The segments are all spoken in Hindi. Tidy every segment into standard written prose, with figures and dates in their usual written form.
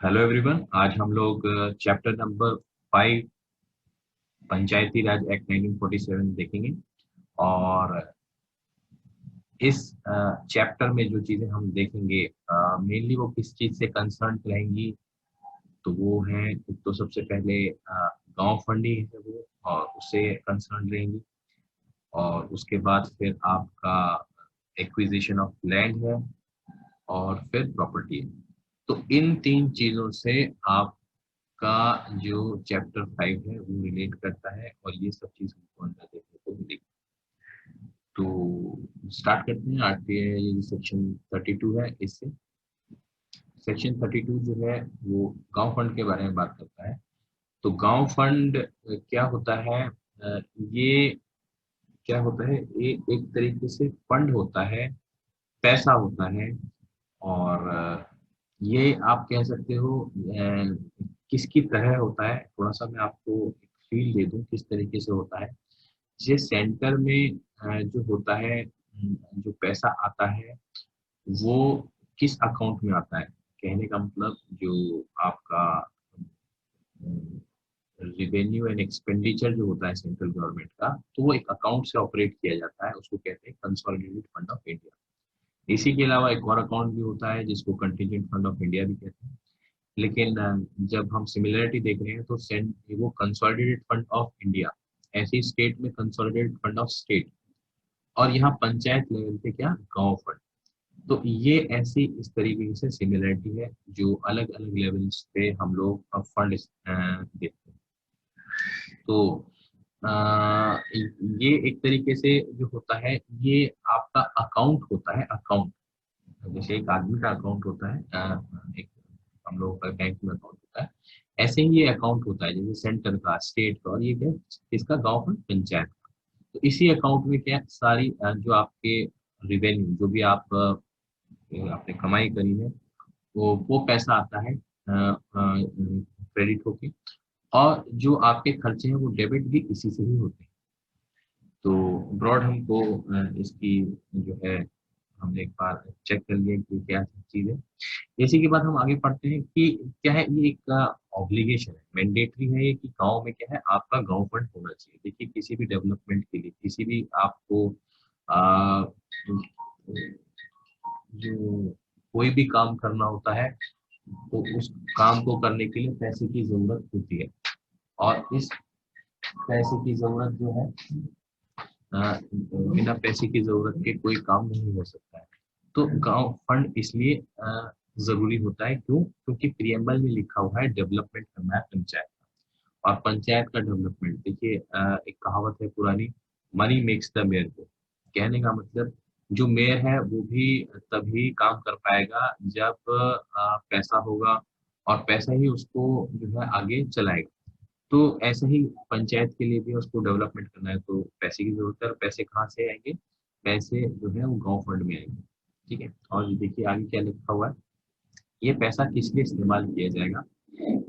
Hello everyone. आज हम लोग चैप्टर नंबर 5 पंचायती राज एक्ट 1947 देखेंगे। और इस चैप्टर में जो चीजें हम देखेंगे मेनली वो किस चीज से कंसर्न रहेंगी। तो वो है, एक तो सबसे पहले गांव फंडिंग है वो, और उससे कंसर्न रहेंगी। और उसके बाद फिर आपका एक्विजिशन ऑफ लैंड है, और फिर प्रॉपर्टी है। तो इन तीन चीजों से आप का जो चैप्टर 5 है वो रिलेट करता है, और ये सब चीज हमको अंदर देखने को मिलेगी। तो स्टार्ट करते हैं। आज के ये सेक्शन 32 है, इससे सेक्शन 32 जो है वो गांव फंड के बारे में बात करता है। तो गांव फंड क्या होता है? ये क्या होता है? ये एक तरीके से फंड होता है, पैसा होता है। और ये आप कह सकते हो किसकी तरह होता है। थोड़ा सा मैं आपको एक फील दे दूं किस तरीके से होता है। ये सेंटर में जो होता है, जो पैसा आता है वो किस अकाउंट में आता है। कहने का मतलब जो आपका रिवेन्यू एंड एक्सपेंडिचर जो होता है सेंट्रल गवर्नमेंट का, तो वो एक अकाउंट से ऑपरेट किया जाता है, उसको कहते हैं कंसोलिडेटेड फंड ऑफ इंडिया। इसी के अलावा एक और अकाउंट भी होता है जिसको कंटिजेंट फंड ऑफ इंडिया भी कहते हैं। लेकिन जब हम सिमिलरिटी देख रहे हैं तो वो कंसोलिडेटेड फंड ऑफ इंडिया, ऐसी स्टेट में कंसोलिडेटेड फंड ऑफ स्टेट, और यहाँ पंचायत लेवल पे क्या, गांव फंड। तो ये ऐसी इस तरीके से सिमिलरिटी है जो अलग अलग लेवल्स पे हम लोग फंड देते हैं। तो ये एक तरीके से जो होता है, ये आपका अकाउंट होता है। अकाउंट जैसे एक आदमी का अकाउंट होता है, एक हम लोगों का बैंक में अकाउंट होता है, ऐसे ही ये अकाउंट होता है जैसे सेंटर का, स्टेट का, और ये क्या, इसका गांव फंड पंचायत का। तो इसी अकाउंट में क्या सारी जो आपके रिवेन्यू, जो भी आप आपने कमाई करी है, वो पैसा आता है क्रेडिट होके। और जो आपके खर्चे हैं वो डेबिट भी इसी से ही होते हैं। तो ब्रॉड हमको इसकी जो है, हमने एक बार चेक कर लिया कि क्या चीज़ है। इसी के बाद हम आगे पढ़ते हैं कि क्या है, ये एक ऑब्लिगेशन है, मैंडेटरी है ये, कि गांव में क्या है, आपका गांव फंड होना चाहिए। देखिए किसी भी डेवलपमेंट के लिए, किसी भी आपको आ, जो कोई भी काम करना होता है, तो उस काम को करने के लिए पैसे की जरूरत होती है। और इस पैसे की जरूरत जो है, बिना पैसे की जरूरत के कोई काम नहीं हो सकता है। तो गांव फंड इसलिए जरूरी होता है, क्यों? क्योंकि प्रियम्बल में लिखा हुआ है डेवलपमेंट करना है पंचायत का। और पंचायत का डेवलपमेंट देखिए, एक कहावत है पुरानी, मनी मेक्स द मेयर को। कहने का मतलब जो मेयर है वो भी तभी काम कर पाएगा जब पैसा होगा, और पैसा ही उसको जो है आगे चलाएगा। तो ऐसे ही पंचायत के लिए भी उसको डेवलपमेंट करना है तो पैसे की जरूरत है। और पैसे कहाँ से आएंगे? पैसे जो है वो गांव फंड में आएंगे। ठीक है, और देखिए आगे क्या लिखा हुआ है। ये पैसा किस लिए इस्तेमाल किया जाएगा?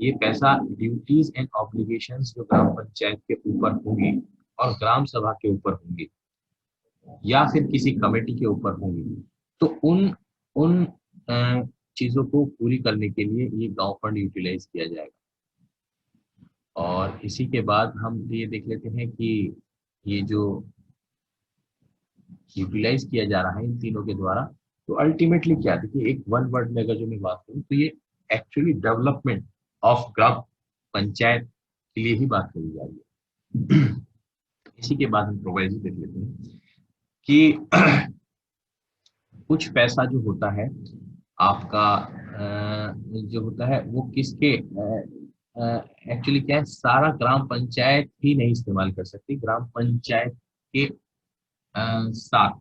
ये पैसा ड्यूटीज एंड ऑब्लिगेशंस जो ग्राम पंचायत के ऊपर होंगी, और ग्राम सभा के ऊपर होंगी, या फिर किसी कमेटी के ऊपर होंगी, तो उन उन चीजों को पूरी करने के लिए ये गांव फंड यूटिलाइज किया जाएगा। और इसी के बाद हम ये देख लेते हैं कि ये जो यूटिलाइज किया जा रहा है इन तीनों के द्वारा, तो अल्टीमेटली क्या, देखिए एक वन वर्ड में अगर जो मैं बात करूँ तो ये actually development of gram panchayat के लिए ही बात करी जा रही है। इसी के बाद हम प्रोवाइजरी देख लेते हैं कि कुछ पैसा जो होता है आपका जो होता है वो किसके एक्चुअली क्या है, सारा ग्राम पंचायत ही नहीं इस्तेमाल कर सकती। ग्राम पंचायत के साथ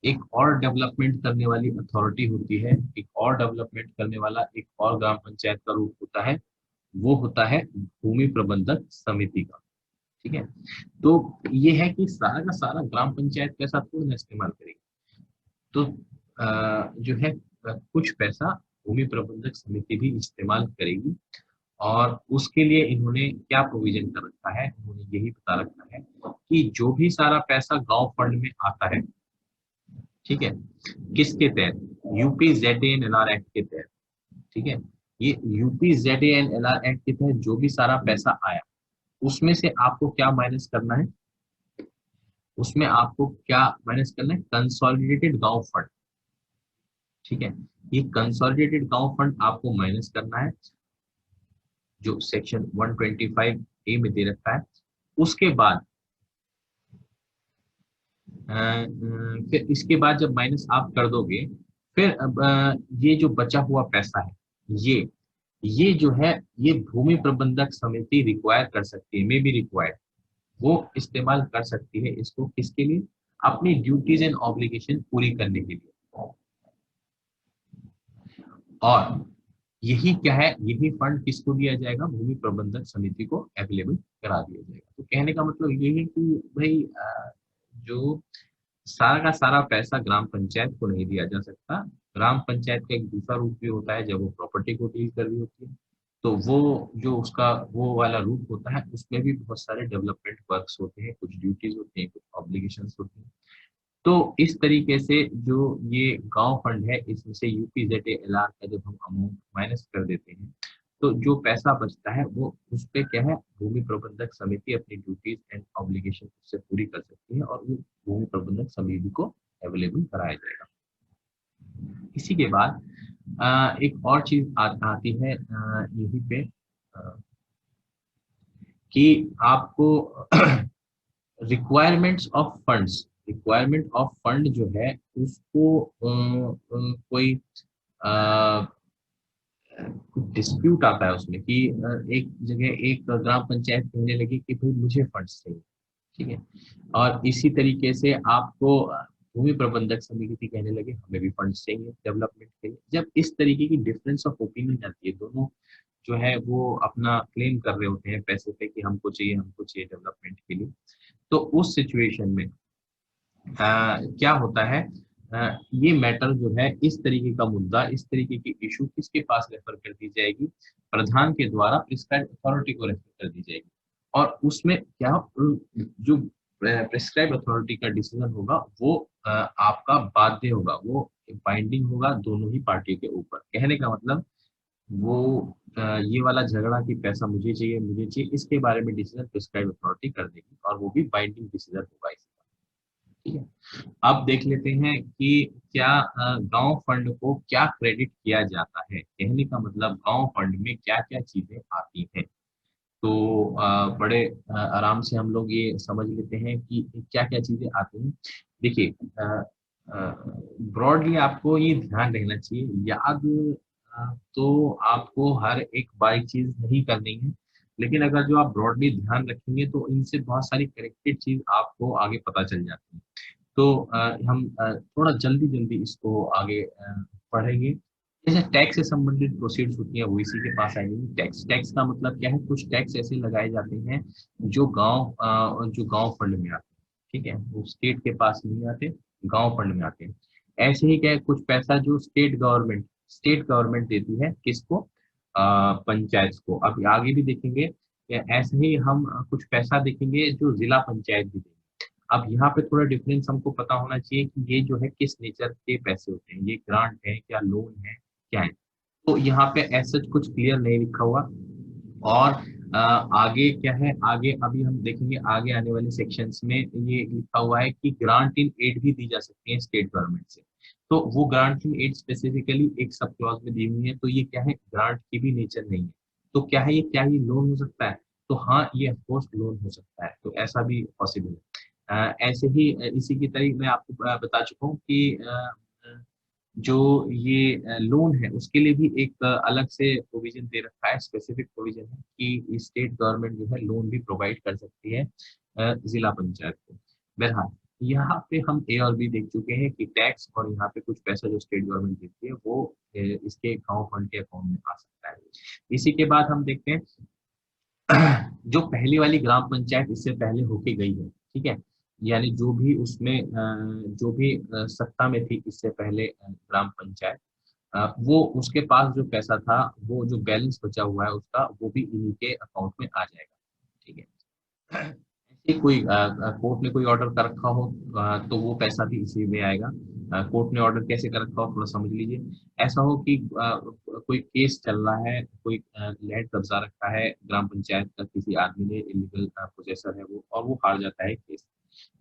एक और डेवलपमेंट करने वाली अथॉरिटी होती है, एक और डेवलपमेंट करने वाला एक और ग्राम पंचायत का रूप होता है, वो होता है भूमि प्रबंधक समिति का। ठीक है, तो ये है कि सारा का सारा ग्राम पंचायत पैसा थोड़ा ना इस्तेमाल करेगी। तो जो है कुछ पैसा भूमि प्रबंधक समिति भी इस्तेमाल करेगी। और उसके लिए इन्होंने क्या प्रोविजन कर रखा है, इन्होंने यही बता रखा है कि जो भी सारा पैसा गांव फंड में आता है, ठीक है, किसके तहत? UP Z N N R act के तहत। ठीक है, ये UPZANLR एक्ट के तहत जो भी सारा पैसा आया उसमें से आपको क्या माइनस करना है, उसमें आपको क्या माइनस करना है, कंसोलिडेटेड गांव फंड। ठीक है, ये कंसोलिडेटेड गांव फंड आपको माइनस करना है जो सेक्शन 125A में दे रखा है। उसके बाद फिर इसके बाद जब माइनस आप कर दोगे, फिर अब ये जो बचा हुआ पैसा है, ये जो है ये भूमि प्रबंधक समिति रिक्वायर कर सकती है, मे बी रिक्वायर्ड, वो इस्तेमाल कर सकती है इसको किसके लिए, अपनी ड्यूटीज एंड ऑब्लिगेशन पूरी करने के लिए। और यही क्या है, यही फंड किसको दिया जाएगा, भूमि प्रबंधक समिति को अवेलेबल करा दिया जाएगा। तो कहने का मतलब ये है कि भाई जो सारा का सारा पैसा ग्राम पंचायत को नहीं दिया जा सकता। ग्राम पंचायत का एक दूसरा रूप भी होता है जब वो प्रॉपर्टी को डील कर रही होती है, तो वो जो उसका वो वाला रूप होता है उसमें भी बहुत सारे डेवलपमेंट वर्क्स होते हैं, कुछ ड्यूटीज होती हैं, कुछ ऑब्लिगेशंस होती हैं। तो इस तरीके से जो ये गांव फंड है इसमें से UPZALR का जब हम अमाउंट माइनस कर देते हैं तो जो पैसा बचता है वो उस पे क्या है, भूमि प्रबंधक समिति अपनी ड्यूटीज एंड ऑब्लिगेशन उससे पूरी कर सकती है और वो भूमि प्रबंधक समिति को अवेलेबल कराया जाएगा। इसी के बाद एक और चीज आती है यहीं पे कि आपको requirements of funds, requirement of fund जो है उसको कोई डिस्प्यूट आता है उसमें कि एक जगह एक ग्राम पंचायत कहने लगी कि भाई मुझे फंड्स चाहिए, ठीक है, और इसी तरीके से आपको भूमि प्रबंधक समिति कहने लगे हमें भी फंड्स चाहिए डेवलपमेंट के लिए। जब इस तरीके की डिफरेंस ऑफ ओपिनियन आती है, दोनों जो है वो अपना क्लेम कर रहे होते हैं पैसे पे कि हमको चाहिए डेवलपमेंट के लिए, तो उस सिचुएशन में क्या होता है, ये मैटर जो है इस तरीके का मुद्दा, इस तरीके की इशू किसके पास रेफर कर दी जाएगी, प्रधान के द्वारा प्रिस्क्राइब अथॉरिटी को रेफर कर दी जाएगी। और उसमें क्या जो प्रिस्क्राइब अथॉरिटी का डिसीजन होगा वो आपका बाध्य होगा, वो बाइंडिंग होगा दोनों ही पार्टियों के ऊपर। कहने का मतलब वो ये वाला झगड़ा कि पैसा मुझे चाहिए इसके बारे में डिसीजन प्रिस्क्राइब अथॉरिटी कर देगी और वो भी बाइंडिंग डिसीजन होगा इसका। ठीक है, अब देख लेते हैं कि क्या गांव फंड को क्या क्रेडिट किया जाता है। कहने का मतलब गांव फंड में क्या क्या चीजें आती हैं। तो बड़े आराम से हम लोग ये समझ लेते हैं कि क्या क्या चीजें आती हैं। देखिए ब्रॉडली आपको ये ध्यान रखना चाहिए, याद तो आपको हर एक बारीक चीज नहीं करनी है, लेकिन अगर जो आप ब्रॉडली ध्यान रखेंगे तो इनसे बहुत सारी करेक्टेड चीज आपको आगे पता चल जाती है। तो हम थोड़ा जल्दी जल्दी इसको आगे पढ़ेंगे। जैसे टैक्स से संबंधित प्रोसीड्स होती है वो इसी के पास आएंगे। टैक्स, टैक्स का मतलब क्या है, कुछ टैक्स ऐसे लगाए जाते हैं जो गांव फंड में आते हैं, ठीक है, वो स्टेट के पास नहीं आते, गांव फंड में आते हैं। ऐसे ही क्या है, कुछ पैसा जो स्टेट गवर्नमेंट देती है किसको, पंचायत को। अब आगे भी देखेंगे ऐसे ही हम कुछ पैसा देखेंगे जो जिला पंचायत भी देंगे। अब यहाँ पे थोड़ा डिफरेंस हमको पता होना चाहिए कि ये जो है किस नेचर के पैसे होते हैं, ये ग्रांट है क्या लोन है क्या है। तो यहाँ पे ऐसा कुछ क्लियर नहीं लिखा हुआ। और आगे क्या है, आगे अभी हम देखेंगे आगे आने वाले सेक्शंस में ये लिखा हुआ है कि ग्रांट इन एड भी दी जा सकती है स्टेट गवर्नमेंट से। तो वो ग्रांट इन एड स्पेसिफिकली एक सब क्लॉज में दी हुई है, तो ये क्या है, ग्रांट की भी नेचर नहीं है। तो क्या है ये, क्या ये लोन हो सकता है, तो हाँ ये ऑफकोर्स लोन हो सकता है, तो ऐसा भी पॉसिबल है। ऐसे ही इसी की तरह मैं आपको बता चुका हूँ कि जो ये लोन है उसके लिए भी एक अलग से प्रोविजन दे रखा है, स्पेसिफिक प्रोविजन है कि स्टेट गवर्नमेंट जो है लोन भी प्रोवाइड कर सकती है जिला पंचायत को। बहरहाल यहाँ पे हम ए और बी देख चुके हैं कि टैक्स और यहाँ पे कुछ पैसा जो स्टेट गवर्नमेंट देती है वो इसके गांव फंड के अकाउंट में आ सकता है। इसी के बाद हम देखते हैं जो पहली वाली ग्राम पंचायत इससे पहले होके गई है, ठीक है, यानी जो भी उसमें जो भी सत्ता में थी इससे पहले ग्राम पंचायत, वो उसके पास जो पैसा था, वो जो बैलेंस बचा हुआ है उसका, वो भी इन्हीं के अकाउंट में आ जाएगा। ठीक है, ऐसे कोई कोर्ट ने कोई ऑर्डर कर रखा हो तो वो पैसा भी इसी में आएगा। कोर्ट ने ऑर्डर कैसे कर रखा हो थोड़ा समझ लीजिए। ऐसा हो कि कोई केस चल रहा है, कोई लैंड कब्जा रखा है ग्राम पंचायत का, किसी आदमी ने इलीगल पोजेसर है वो, और वो हार जाता है केस,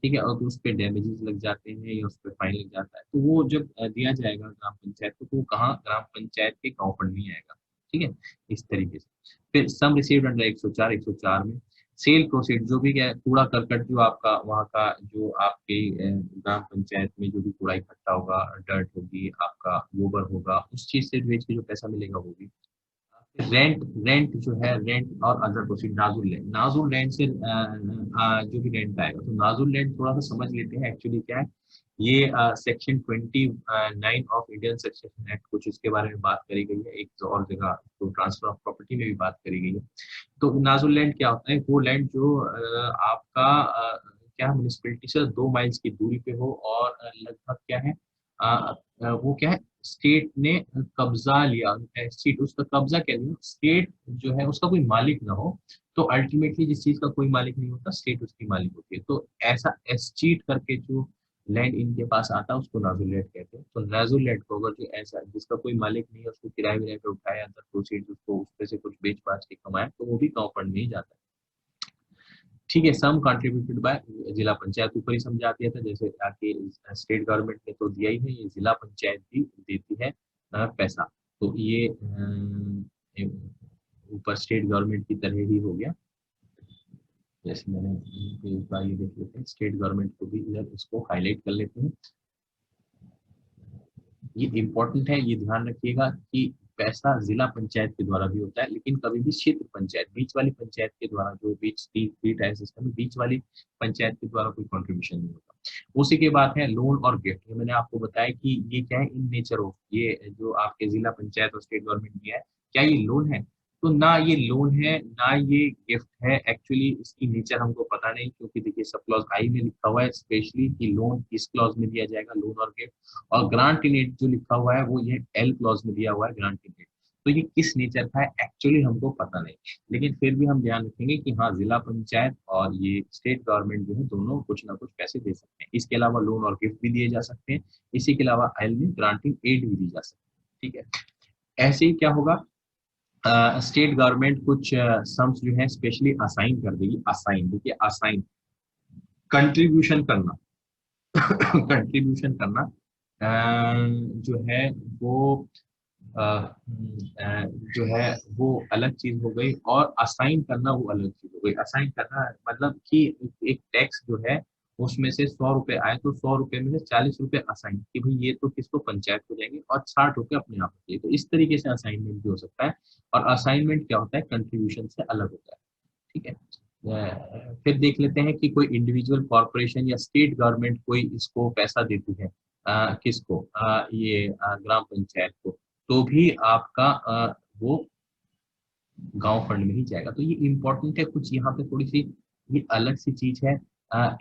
ठीक है, और तो उस पे डैमेजेस लग जाते हैं या उस पे फाइन लग जाता है, तो वो जब दिया जाएगा ग्राम पंचायत को, तो वो कहाँ, ग्राम पंचायत के गाँव फंड में आएगा, ठीक है, इस तरीके से। फिर सम रिसीव्ड अंडर 104, 104 में सेल प्रोसीड, जो भी क्या कूड़ा करकट जो आपका वहाँ का, जो आपके ग्राम पंचायत में जो भी कूड़ा इकट्ठा होगा, डर्ट होगी, आपका गोबर होगा, उस चीज से बेच के जो पैसा मिलेगा वो भी। रेंट, रेंट जो है, रेंट और अदर प्रोसीड, नाजुल लैंड, नाजुल लैंड से जो भी रेंट आएगा, तो नाजुल लैंड थोड़ा सा समझ लेते हैं एक्चुअली क्या है। ये section 29 of Indian succession act, कुछ इसके बारे में बात करी गई है, एक तो और जगह तो ट्रांसफर ऑफ प्रॉपर्टी में भी बात करी गई है। तो नाजुल लैंड क्या होता है, वो लैंड जो आपका क्या म्यूनिसिपैलिटी से 2 माइल्स की दूरी पे हो, और लगभग क्या है, वो क्या है, स्टेट ने कब्जा लिया, स्टेट उसका कब्जा क्या लिया, स्टेट जो है उसका कोई मालिक ना हो, तो अल्टीमेटली जिस चीज का कोई मालिक नहीं होता, स्टेट उसकी मालिक होती है, तो ऐसा एस्चीट करके जो लैंड इनके पास आता है उसको नाजुल लैंड कहते हैं। तो नाजुल लैंड को अगर जो ऐसा जिसका कोई मालिक नहीं है, उसको किराए विराए पे उठाया, अंदर प्रोसीड उसको उस पे से कुछ बेच बाच के कमाया, तो वो भी गाँव फंड में ही जाता है, ठीक है। सम कंट्रीब्यूटेड बाय जिला पंचायत, ऊपर ही समझा दिया था, जैसे आके स्टेट गवर्नमेंट ने तो दिया ही है, ये जिला पंचायत भी देती है पैसा, तो ये ऊपर स्टेट गवर्नमेंट की तरह ही हो गया। जैसे मैंने एक बार ये देख लेते हैं, स्टेट गवर्नमेंट को भी इधर इसको हाईलाइट कर लेते हैं। ये इम्पोर्टेंट है, ये ध्यान रखिएगा कि पैसा जिला पंचायत के द्वारा भी होता है, लेकिन कभी भी क्षेत्र पंचायत, बीच वाली पंचायत के द्वारा, जो बीच थ्री टायर सिस्टम है, बीच वाली पंचायत के द्वारा कोई कंट्रीब्यूशन नहीं होता। उसी के बाद है लोन और गिफ्ट, ये मैंने आपको बताया कि ये क्या है, इन नेचर ऑफ, ये जो आपके जिला पंचायत और स्टेट गवर्नमेंट दिया है, क्या ये लोन है, तो ना ये लोन है ना ये गिफ्ट है, एक्चुअली इसकी नेचर हमको पता नहीं, क्योंकि देखिए सब क्लॉज आई में लिखा हुआ है स्पेशली कि लोन किस क्लॉज में दिया जाएगा, लोन और गिफ्ट, और ग्रांट इन एड जो लिखा हुआ है वो ये एल क्लॉज में दिया हुआ है, ग्रांट इन एड, तो ये किस नेचर का है एक्चुअली हमको पता नहीं, लेकिन फिर भी हम ध्यान रखेंगे कि हाँ, जिला पंचायत और ये स्टेट गवर्नमेंट जो है दोनों कुछ ना कुछ पैसे दे सकते हैं, इसके अलावा लोन और गिफ्ट भी दिए जा सकते हैं, इसी के अलावा एल में ग्रांटिंग एड भी दी जा सकती है, ठीक है। ऐसे ही क्या होगा, स्टेट गवर्नमेंट कुछ सम्स जो है स्पेशली असाइन कर देगी, असाइन, देखिए असाइन, कंट्रीब्यूशन करना कंट्रीब्यूशन करना जो है वो जो है वो अलग चीज हो गई, और असाइन करना वो अलग चीज हो गई। असाइन करना मतलब कि एक टैक्स जो है उसमें से 100 रुपए आए, तो 100 रुपए में से 40 रुपए असाइन, कि भाई ये तो किसको, पंचायत को जाएंगे, और 60 रुपए अपने आप को, तो इस तरीके से असाइनमेंट भी हो सकता है, और असाइनमेंट क्या होता है, कंट्रीब्यूशन से अलग होता है, ठीक है। फिर देख लेते हैं कि कोई इंडिविजुअल कॉरपोरेशन या स्टेट गवर्नमेंट कोई इसको पैसा देती है, किसको, ये ग्राम पंचायत को, तो भी आपका वो गांव फंड में ही जाएगा, तो ये इम्पोर्टेंट है, कुछ यहाँ पे थोड़ी सी ये अलग सी चीज है।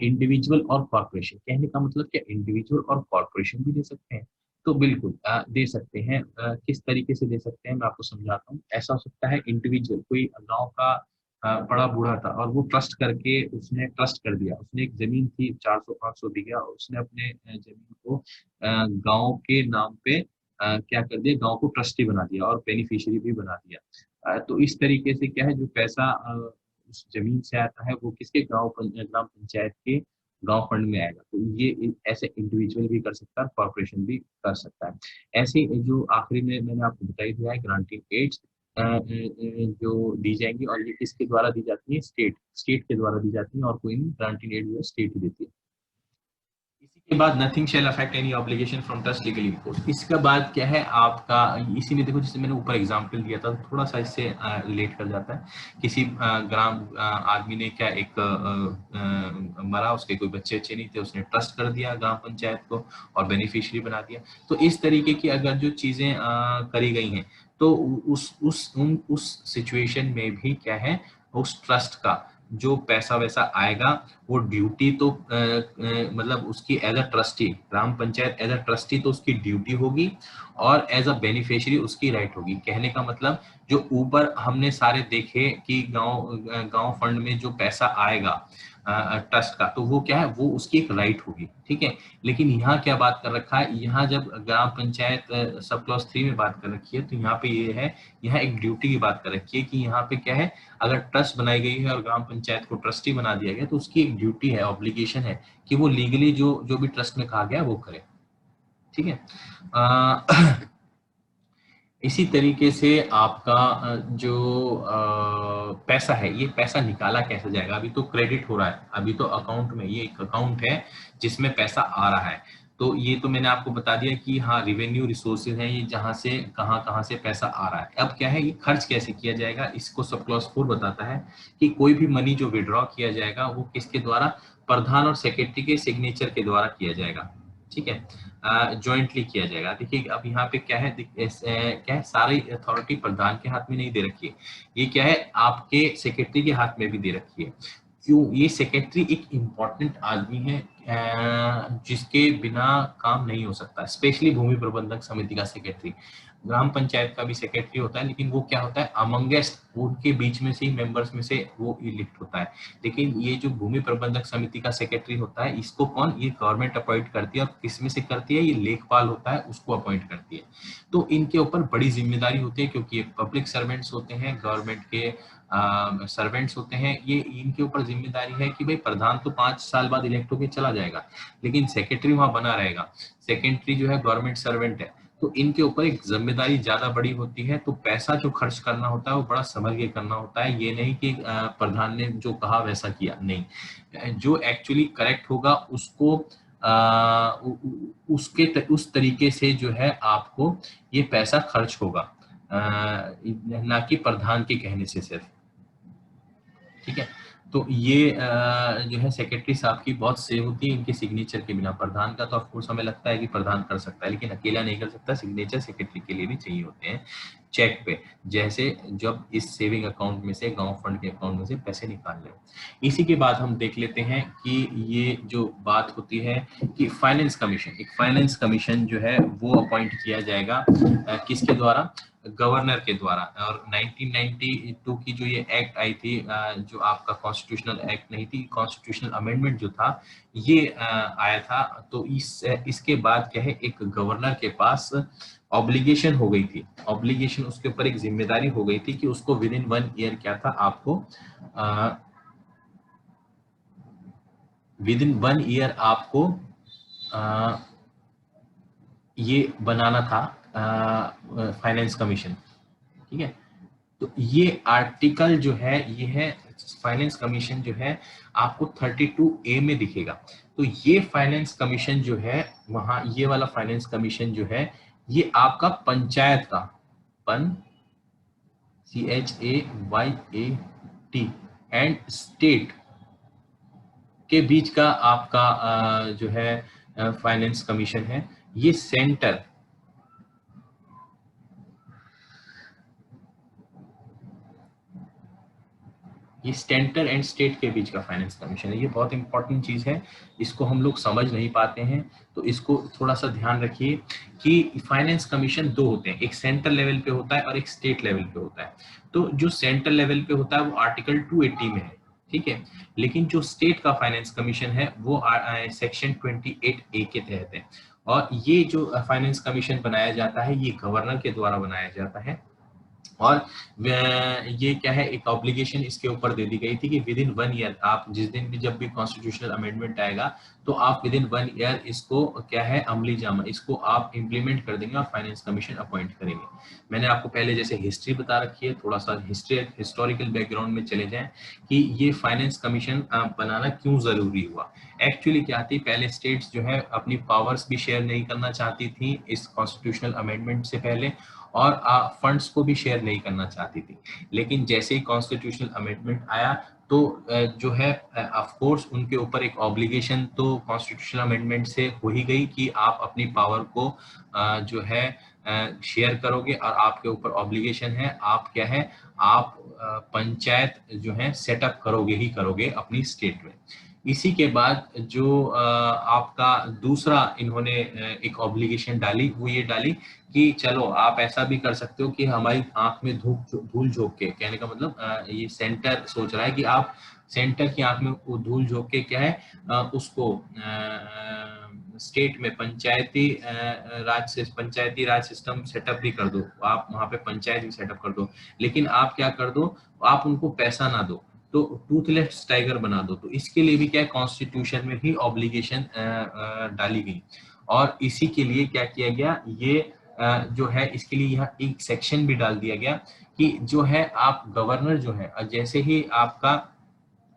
इंडिविजुअल और कॉरपोरेशन, कहने का मतलब क्या, इंडिविजुअल और कॉरपोरेशन भी दे सकते हैं, तो बिल्कुल दे सकते हैं। किस तरीके से दे सकते हैं मैं आपको समझाता हूँ। ऐसा हो सकता है इंडिविजुअल कोई गांव का बड़ा बूढ़ा था, और वो ट्रस्ट करके, उसने ट्रस्ट कर दिया, उसने एक जमीन थी 400-500 बीघा, और उसने अपने जमीन को गांव के नाम पे क्या कर दिया, गांव को ट्रस्टी बना दिया और बेनिफिशियरी भी बना दिया। तो इस तरीके से क्या है, जो पैसा उस जमीन से आता है वो किसके, ग्राम पंचायत के गांव फंड में आएगा, तो ये ऐसे इंडिविजुअल भी कर सकता है, कॉर्पोरेशन भी कर सकता है। ऐसे जो आखिरी में मैंने आपको बताई दिया है, ग्रांटिंग एड्स जो दी जाएंगी, और ये किसके द्वारा दी जाती है, स्टेट के द्वारा दी जाती है, और कोई नहीं, ग्रांटिंग एड जो है स्टेट ही देती है। इसी के बाद nothing shall affect any obligation from trust legal import, इसका बाद क्या है आपका, इसी में देखो जैसे मैंने ऊपर एग्जांपल दिया था, थोड़ा सा इससे रिलेट कर जाता है। किसी ग्राम आदमी ने क्या, एक मरा, उसके कोई बच्चे अच्छे नहीं थे, उसने ट्रस्ट कर दिया ग्राम पंचायत को और बेनिफिशियरी बना दिया, तो इस तरीके की अगर जो चीजें करी गई हैं, तो उस सिचुएशन में भी क्या है, उस ट्रस्ट का जो पैसा वैसा आएगा, वो ड्यूटी तो मतलब उसकी एज अ ट्रस्टी, ग्राम पंचायत एज अ ट्रस्टी तो उसकी ड्यूटी होगी, और एज अ बेनिफिशियरी उसकी राइट होगी। कहने का मतलब जो ऊपर हमने सारे देखे कि गांव फंड में जो पैसा आएगा ट्रस्ट का, तो वो क्या है, वो उसकी एक राइट होगी, ठीक है। लेकिन यहाँ क्या बात कर रखा है, यहाँ जब ग्राम पंचायत सब क्लॉज 3 में बात कर रखी है, तो यहाँ पे ये है, यहाँ एक ड्यूटी की बात कर रखी है कि यहाँ पे क्या है, अगर ट्रस्ट बनाई गई है और ग्राम पंचायत को ट्रस्टी बना दिया गया, तो उसकी एक ड्यूटी है, ऑब्लिगेशन है कि वो लीगली जो भी ट्रस्ट में कहा गया वो करे, ठीक है। इसी तरीके से आपका जो पैसा है, ये पैसा निकाला कैसे जाएगा, अभी तो क्रेडिट हो रहा है, अभी तो अकाउंट में, ये एक अकाउंट है जिसमें पैसा आ रहा है, तो ये तो मैंने आपको बता दिया कि हाँ रिवेन्यू रिसोर्सेज हैं ये, जहां से कहां से पैसा आ रहा है। अब क्या है, ये खर्च कैसे किया जाएगा, इसको सब क्लॉज 4 बताता है कि कोई भी मनी जो विड्रॉ किया जाएगा वो किसके द्वारा, प्रधान और सेक्रेटरी के सिग्नेचर के द्वारा किया जाएगा, ठीक है, जॉइंटली किया जाएगा। देखिए अब यहाँ पे क्या है, क्या है, सारी अथॉरिटी प्रधान के हाथ में नहीं दे रखी है, ये क्या है आपके सेक्रेटरी के हाथ में भी दे रखी है। क्यों, ये सेक्रेटरी एक इम्पॉर्टेंट आदमी है जिसके बिना काम नहीं हो सकता, स्पेशली भूमि प्रबंधक समिति का सेक्रेटरी। ग्राम पंचायत का भी सेक्रेटरी होता है, लेकिन वो क्या होता है, अमंगेस्ट उनके बीच में से ही मेंबर्स में से वो इलेक्ट होता है। लेकिन ये जो भूमि प्रबंधक समिति का सेक्रेटरी होता है, इसको कौन, ये गवर्नमेंट अपॉइंट करती है, और किस में से करती है, ये लेखपाल होता है उसको अपॉइंट करती है। तो इनके ऊपर बड़ी जिम्मेदारी होती है, क्योंकि ये पब्लिक सर्वेंट्स होते हैं, गवर्नमेंट के सर्वेंट्स होते हैं, ये इनके ऊपर जिम्मेदारी है कि भाई प्रधान तो 5 साल बाद इलेक्ट होकर चला जाएगा, लेकिन सेक्रेटरी वहां बना रहेगा, सेक्रेटरी जो है गवर्नमेंट सर्वेंट है, तो इनके ऊपर एक जिम्मेदारी ज्यादा बड़ी होती है। तो पैसा जो खर्च करना होता है वो बड़ा समझ के करना होता है, ये नहीं कि प्रधान ने जो कहा वैसा किया, नहीं, जो एक्चुअली करेक्ट होगा उसको उस तरीके से जो है आपको ये पैसा खर्च होगा, ना कि प्रधान के कहने से सिर्फ, ठीक है। तो ये जो है सेक्रेटरी साहब की बहुत सेव होती है इनके सिग्नेचर के बिना। प्रधान का तो ऑफ कोर्स हमें लगता है कि प्रधान कर सकता है, लेकिन अकेला नहीं कर सकता, सिग्नेचर सेक्रेटरी के लिए भी चाहिए होते हैं चेक पे, जैसे जब इस सेविंग अकाउंट में से, गांव फंड के अकाउंट में से पैसे निकाल रहे हैं। इसी के बाद हम देख लेते हैं कि ये जो बात होती है कि फाइनेंस कमीशन, एक फाइनेंस कमीशन जो है वो अपॉइंट किया जाएगा किसके द्वारा, गवर्नर के द्वारा। और 1992 की जो ये एक्ट आई थी, जो आपका कॉन्स्टिट्यूशनल एक्ट नहीं थी, कॉन्स्टिट्यूशनल अमेंडमेंट जो था ये आया था, तो इसके बाद क्या है, एक गवर्नर के पास ऑब्लिगेशन हो गई थी, ऑब्लिगेशन उसके ऊपर एक जिम्मेदारी हो गई थी कि उसको विद इन 1 ईयर क्या था, आपको विद इन 1 ईयर आपको ये बनाना था फाइनेंस कमीशन, ठीक है। तो ये आर्टिकल जो है, ये है फाइनेंस कमीशन जो है आपको 32A में दिखेगा। तो ये फाइनेंस कमीशन जो है वहां, ये वाला फाइनेंस कमीशन जो है ये आपका पंचायत का, CHAYAT एंड स्टेट के बीच का आपका जो है फाइनेंस कमीशन है। ये सेंटर, ये सेंटर एंड स्टेट के बीच का फाइनेंस कमीशन है। ये बहुत इंपॉर्टेंट चीज है, इसको हम लोग समझ नहीं पाते हैं, तो इसको थोड़ा सा ध्यान रखिए कि फाइनेंस कमीशन 2 होते हैं, एक सेंट्रल लेवल पे होता है और एक स्टेट लेवल पे होता है। तो जो सेंट्रल लेवल पे होता है वो आर्टिकल 280 में है, ठीक है, लेकिन जो स्टेट का फाइनेंस कमीशन है वो सेक्शन 28A के तहत है। और ये जो फाइनेंस कमीशन बनाया जाता है ये गवर्नर के द्वारा बनाया जाता है, और ये क्या है, एक ऑब्लिगेशन इसके ऊपर दे दी गई थी कि विद इन 1 ईयर, आप जिस दिन भी जब भी कॉन्स्टिट्यूशनल अमेंडमेंट आएगा तो आप विद इन 1 ईयर इसको क्या है, अमली जामा, इसको आप इम्प्लीमेंट कर देंगे और फाइनेंस कमीशन अपॉइंट करेंगे। मैंने आपको पहले जैसे हिस्ट्री बता रखी है, थोड़ा सा हिस्टोरिकल बैकग्राउंड में चले जाएं कि ये फाइनेंस कमीशन बनाना क्यों जरूरी हुआ। एक्चुअली क्या थी, पहले स्टेट्स जो है अपनी पावर्स भी शेयर नहीं करना चाहती थी इस कॉन्स्टिट्यूशनल अमेंडमेंट से पहले, और फंड्स को भी शेयर नहीं करना चाहती थी। लेकिन जैसे ही कॉन्स्टिट्यूशनल अमेंडमेंट आया तो जो है ऑफ कोर्स उनके ऊपर एक ऑब्लिगेशन तो कॉन्स्टिट्यूशनल अमेंडमेंट से हो ही गई कि आप अपनी पावर को जो है शेयर करोगे, और आपके ऊपर ऑब्लिगेशन है, आप क्या है, आप पंचायत जो है सेटअप करोगे ही करोगे अपनी स्टेट में। इसी के बाद जो आपका दूसरा इन्होंने एक ऑब्लिगेशन डाली, वो ये डाली कि चलो आप ऐसा भी कर सकते हो कि हमारी आंख में धूल झोंक के, कहने का मतलब ये सेंटर सोच रहा है कि आप सेंटर की आंख में धूल झोंक के क्या है उसको स्टेट में पंचायती राज सिस्टम सेटअप भी कर दो, आप वहां पे पंचायत भी सेटअप कर दो, लेकिन आप क्या कर दो, आप उनको पैसा ना दो, तो टूथलेस टाइगर बना दो। तो इसके लिए भी क्या है, कॉन्स्टिट्यूशन में भी ऑब्लिगेशन डाली गई। और इसी के लिए क्या किया गया, ये जो है इसके लिए यहाँ एक सेक्शन भी डाल दिया गया कि जो है आप गवर्नर जो है, जैसे ही आपका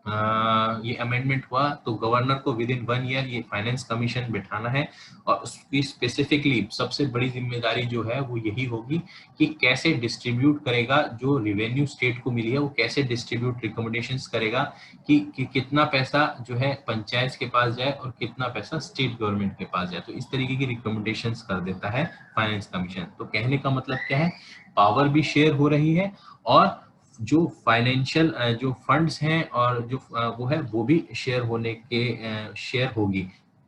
ये अमेंडमेंट हुआ तो गवर्नर को विद इन 1 ईयर ये फाइनेंस कमीशन बिठाना है, और उसकी स्पेसिफिकली सबसे बड़ी जिम्मेदारी जो है वो यही होगी कि कैसे डिस्ट्रीब्यूट करेगा जो रिवेन्यू स्टेट को मिली है, वो कैसे डिस्ट्रीब्यूट रिकमेंडेशंस करेगा कि कितना पैसा जो है पंचायत के पास जाए और कितना पैसा स्टेट गवर्नमेंट के पास जाए। तो इस तरीके की रिकमेंडेशंस कर देता है फाइनेंस कमीशन। तो कहने का मतलब क्या है, पावर भी शेयर हो रही है, और जो फाइनेंशियल जो फंड्स हैं और जो वो है वो भी शेयर होने के शेयर होगी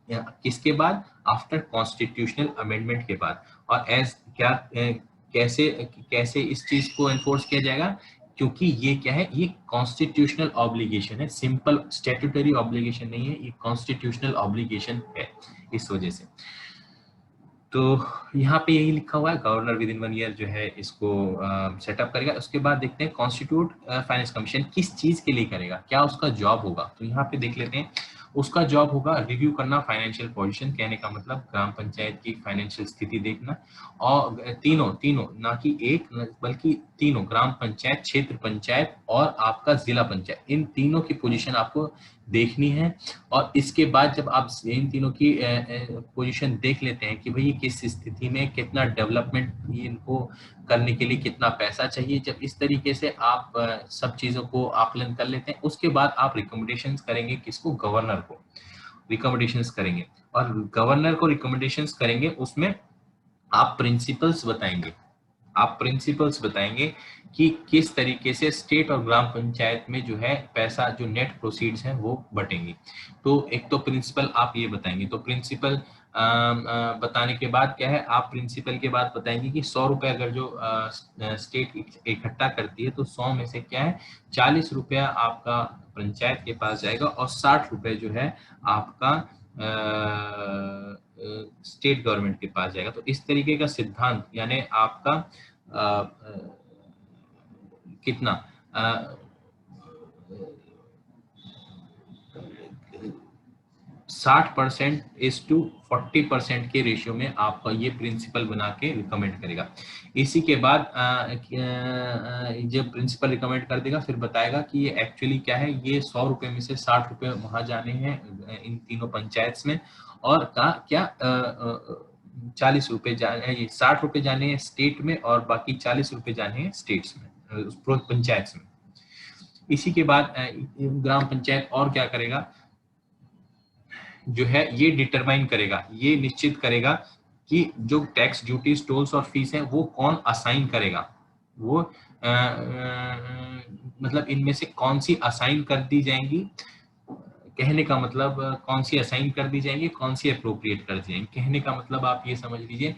किसके बाद, आफ्टर कॉन्स्टिट्यूशनल अमेंडमेंट के बाद। और एज क्या कैसे कैसे इस चीज को एनफोर्स किया जाएगा, क्योंकि ये क्या है, ये कॉन्स्टिट्यूशनल ऑब्लिगेशन है, सिंपल स्टैट्यूटरी ऑब्लिगेशन नहीं है, ये कॉन्स्टिट्यूशनल ऑब्लिगेशन है, इस वजह से। तो यहाँ पे यही लिखा हुआ है, गवर्नर विद इन 1 ईयर जो है इसको सेटअप करेगा। उसके बाद देखते हैं कॉन्स्टिट्यूट फाइनेंस कमीशन किस चीज के लिए करेगा, क्या उसका जॉब होगा। तो यहाँ पे देख लेते हैं, उसका जॉब होगा रिव्यू करना फाइनेंशियल पोजीशन, कहने का मतलब ग्राम पंचायत की फाइनेंशियल स्थिति देखना, और तीनों तीनों ना कि एक बल्कि तीनों, ग्राम पंचायत, क्षेत्र पंचायत और आपका जिला पंचायत, इन तीनों की पोजीशन आपको देखनी है। और इसके बाद जब आप इन तीनों की पोजीशन देख लेते हैं कि भाई किस स्थिति में कितना डेवलपमेंट इनको करने के लिए कितना पैसा चाहिए, जब इस तरीके से आप सब चीजों को आकलन कर लेते हैं, उसके बाद आप रिकमेंडेशंस करेंगे किसको, गवर्नर को रिकमेंडेशंस करेंगे। और गवर्नर को रिकमेंडेशंस करेंगे, उसमें आप प्रिंसिपल्स बताएंगे, आप प्रिंसिपल्स बताएंगे कि किस तरीके से स्टेट और ग्राम पंचायत में जो है पैसा, जो नेट प्रोसीड्स हैं वो बटेंगे। तो एक तो प्रिंसिपल आप ये बताएंगे, तो प्रिंसिपल बताने के बाद क्या है, आप प्रिंसिपल के बाद बताएंगे कि 100 रुपए अगर जो स्टेट इकट्ठा करती है, तो 100 में से क्या है 40 रुपया आपका पंचायत के पास जाएगा, और 60 रुपए जो है आपका स्टेट गवर्नमेंट के पास जाएगा। तो इस तरीके का सिद्धांत, यानी आपका कितना 60% इज टू 40% के रेशियो में आपका ये प्रिंसिपल बना के रिकमेंड करेगा। इसी के बाद जब प्रिंसिपल रिकमेंड कर देगा, फिर बताएगा कि ये एक्चुअली क्या है, ये 100 रुपए में से 60 रुपए वहां जाने हैं इन तीनों पंचायत में, और क्या 40 रुपए जाने, ये 60 रुपए जाने हैं स्टेट में, और बाकी 40 रुपए जाने हैं स्टेट्स में, पंचायत में। इसी के बाद ग्राम पंचायत और क्या करेगा, जो है ये डिटरमाइन करेगा, ये निश्चित करेगा कि जो टैक्स, ड्यूटीज, टोल्स और फीस है वो कौन असाइन करेगा, वो मतलब इनमें से कौन सी असाइन कर दी जाएंगी, कहने का मतलब कौन सी असाइन कर दी जाएंगी, कौन सी अप्रोप्रिएट कर दी जाएंगी। कहने का मतलब आप ये समझ लीजिए,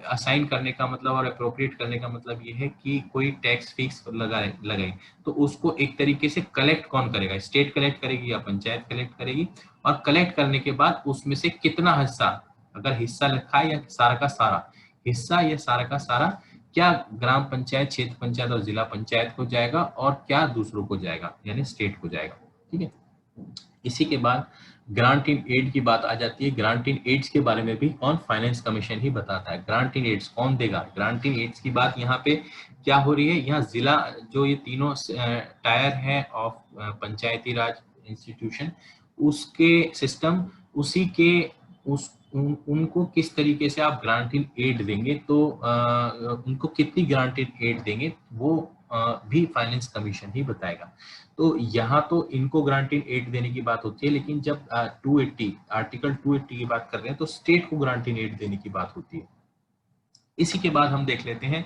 असाइन करने का मतलब और अप्रोप्रिएट करने का मतलब ये है कि कोई टैक्स फिक्स लगाए तो उसको एक तरीके से कलेक्ट कौन करेगा, स्टेट कलेक्ट करेगी या पंचायत कलेक्ट करेगी, और कलेक्ट करने के बाद उसमें से कितना हिस्सा, अगर हिस्सा लिखा है या सारा का सारा हिस्सा या सारा का सारा, क्या ग्राम पंचायत, क्षेत्र पंचायत और जिला पंचायत को जाएगा, और क्या दूसरों को जाएगा, यानी स्टेट को जाएगा। ठीक है। इसी के बाद ग्रांट इन एड की बात आ जाती है। ग्रांट इन एड्स के बारे में भी कौन, फाइनेंस कमीशन ही बताता है। ग्रांट इन एड्स कौन देगा, ग्रांट इन एड्स की बात यहाँ पे क्या हो रही है, यहाँ जिला, जो ये तीनों टायर है ऑफ पंचायती राज इंस्टीट्यूशन, उसके सिस्टम, उसी के उनको किस तरीके से आप ग्रांट इन एड देंगे, तो उनको कितनी ग्रांट इन एड देंगे वो भी फाइनेंस कमीशन ही बताएगा। तो यहाँ तो इनको ग्रांट इन एड देने की बात होती है, लेकिन जब 280 आर्टिकल 280 की बात कर रहे हैं तो स्टेट को ग्रांट इन एड देने की बात होती है। इसी के बाद हम देख लेते हैं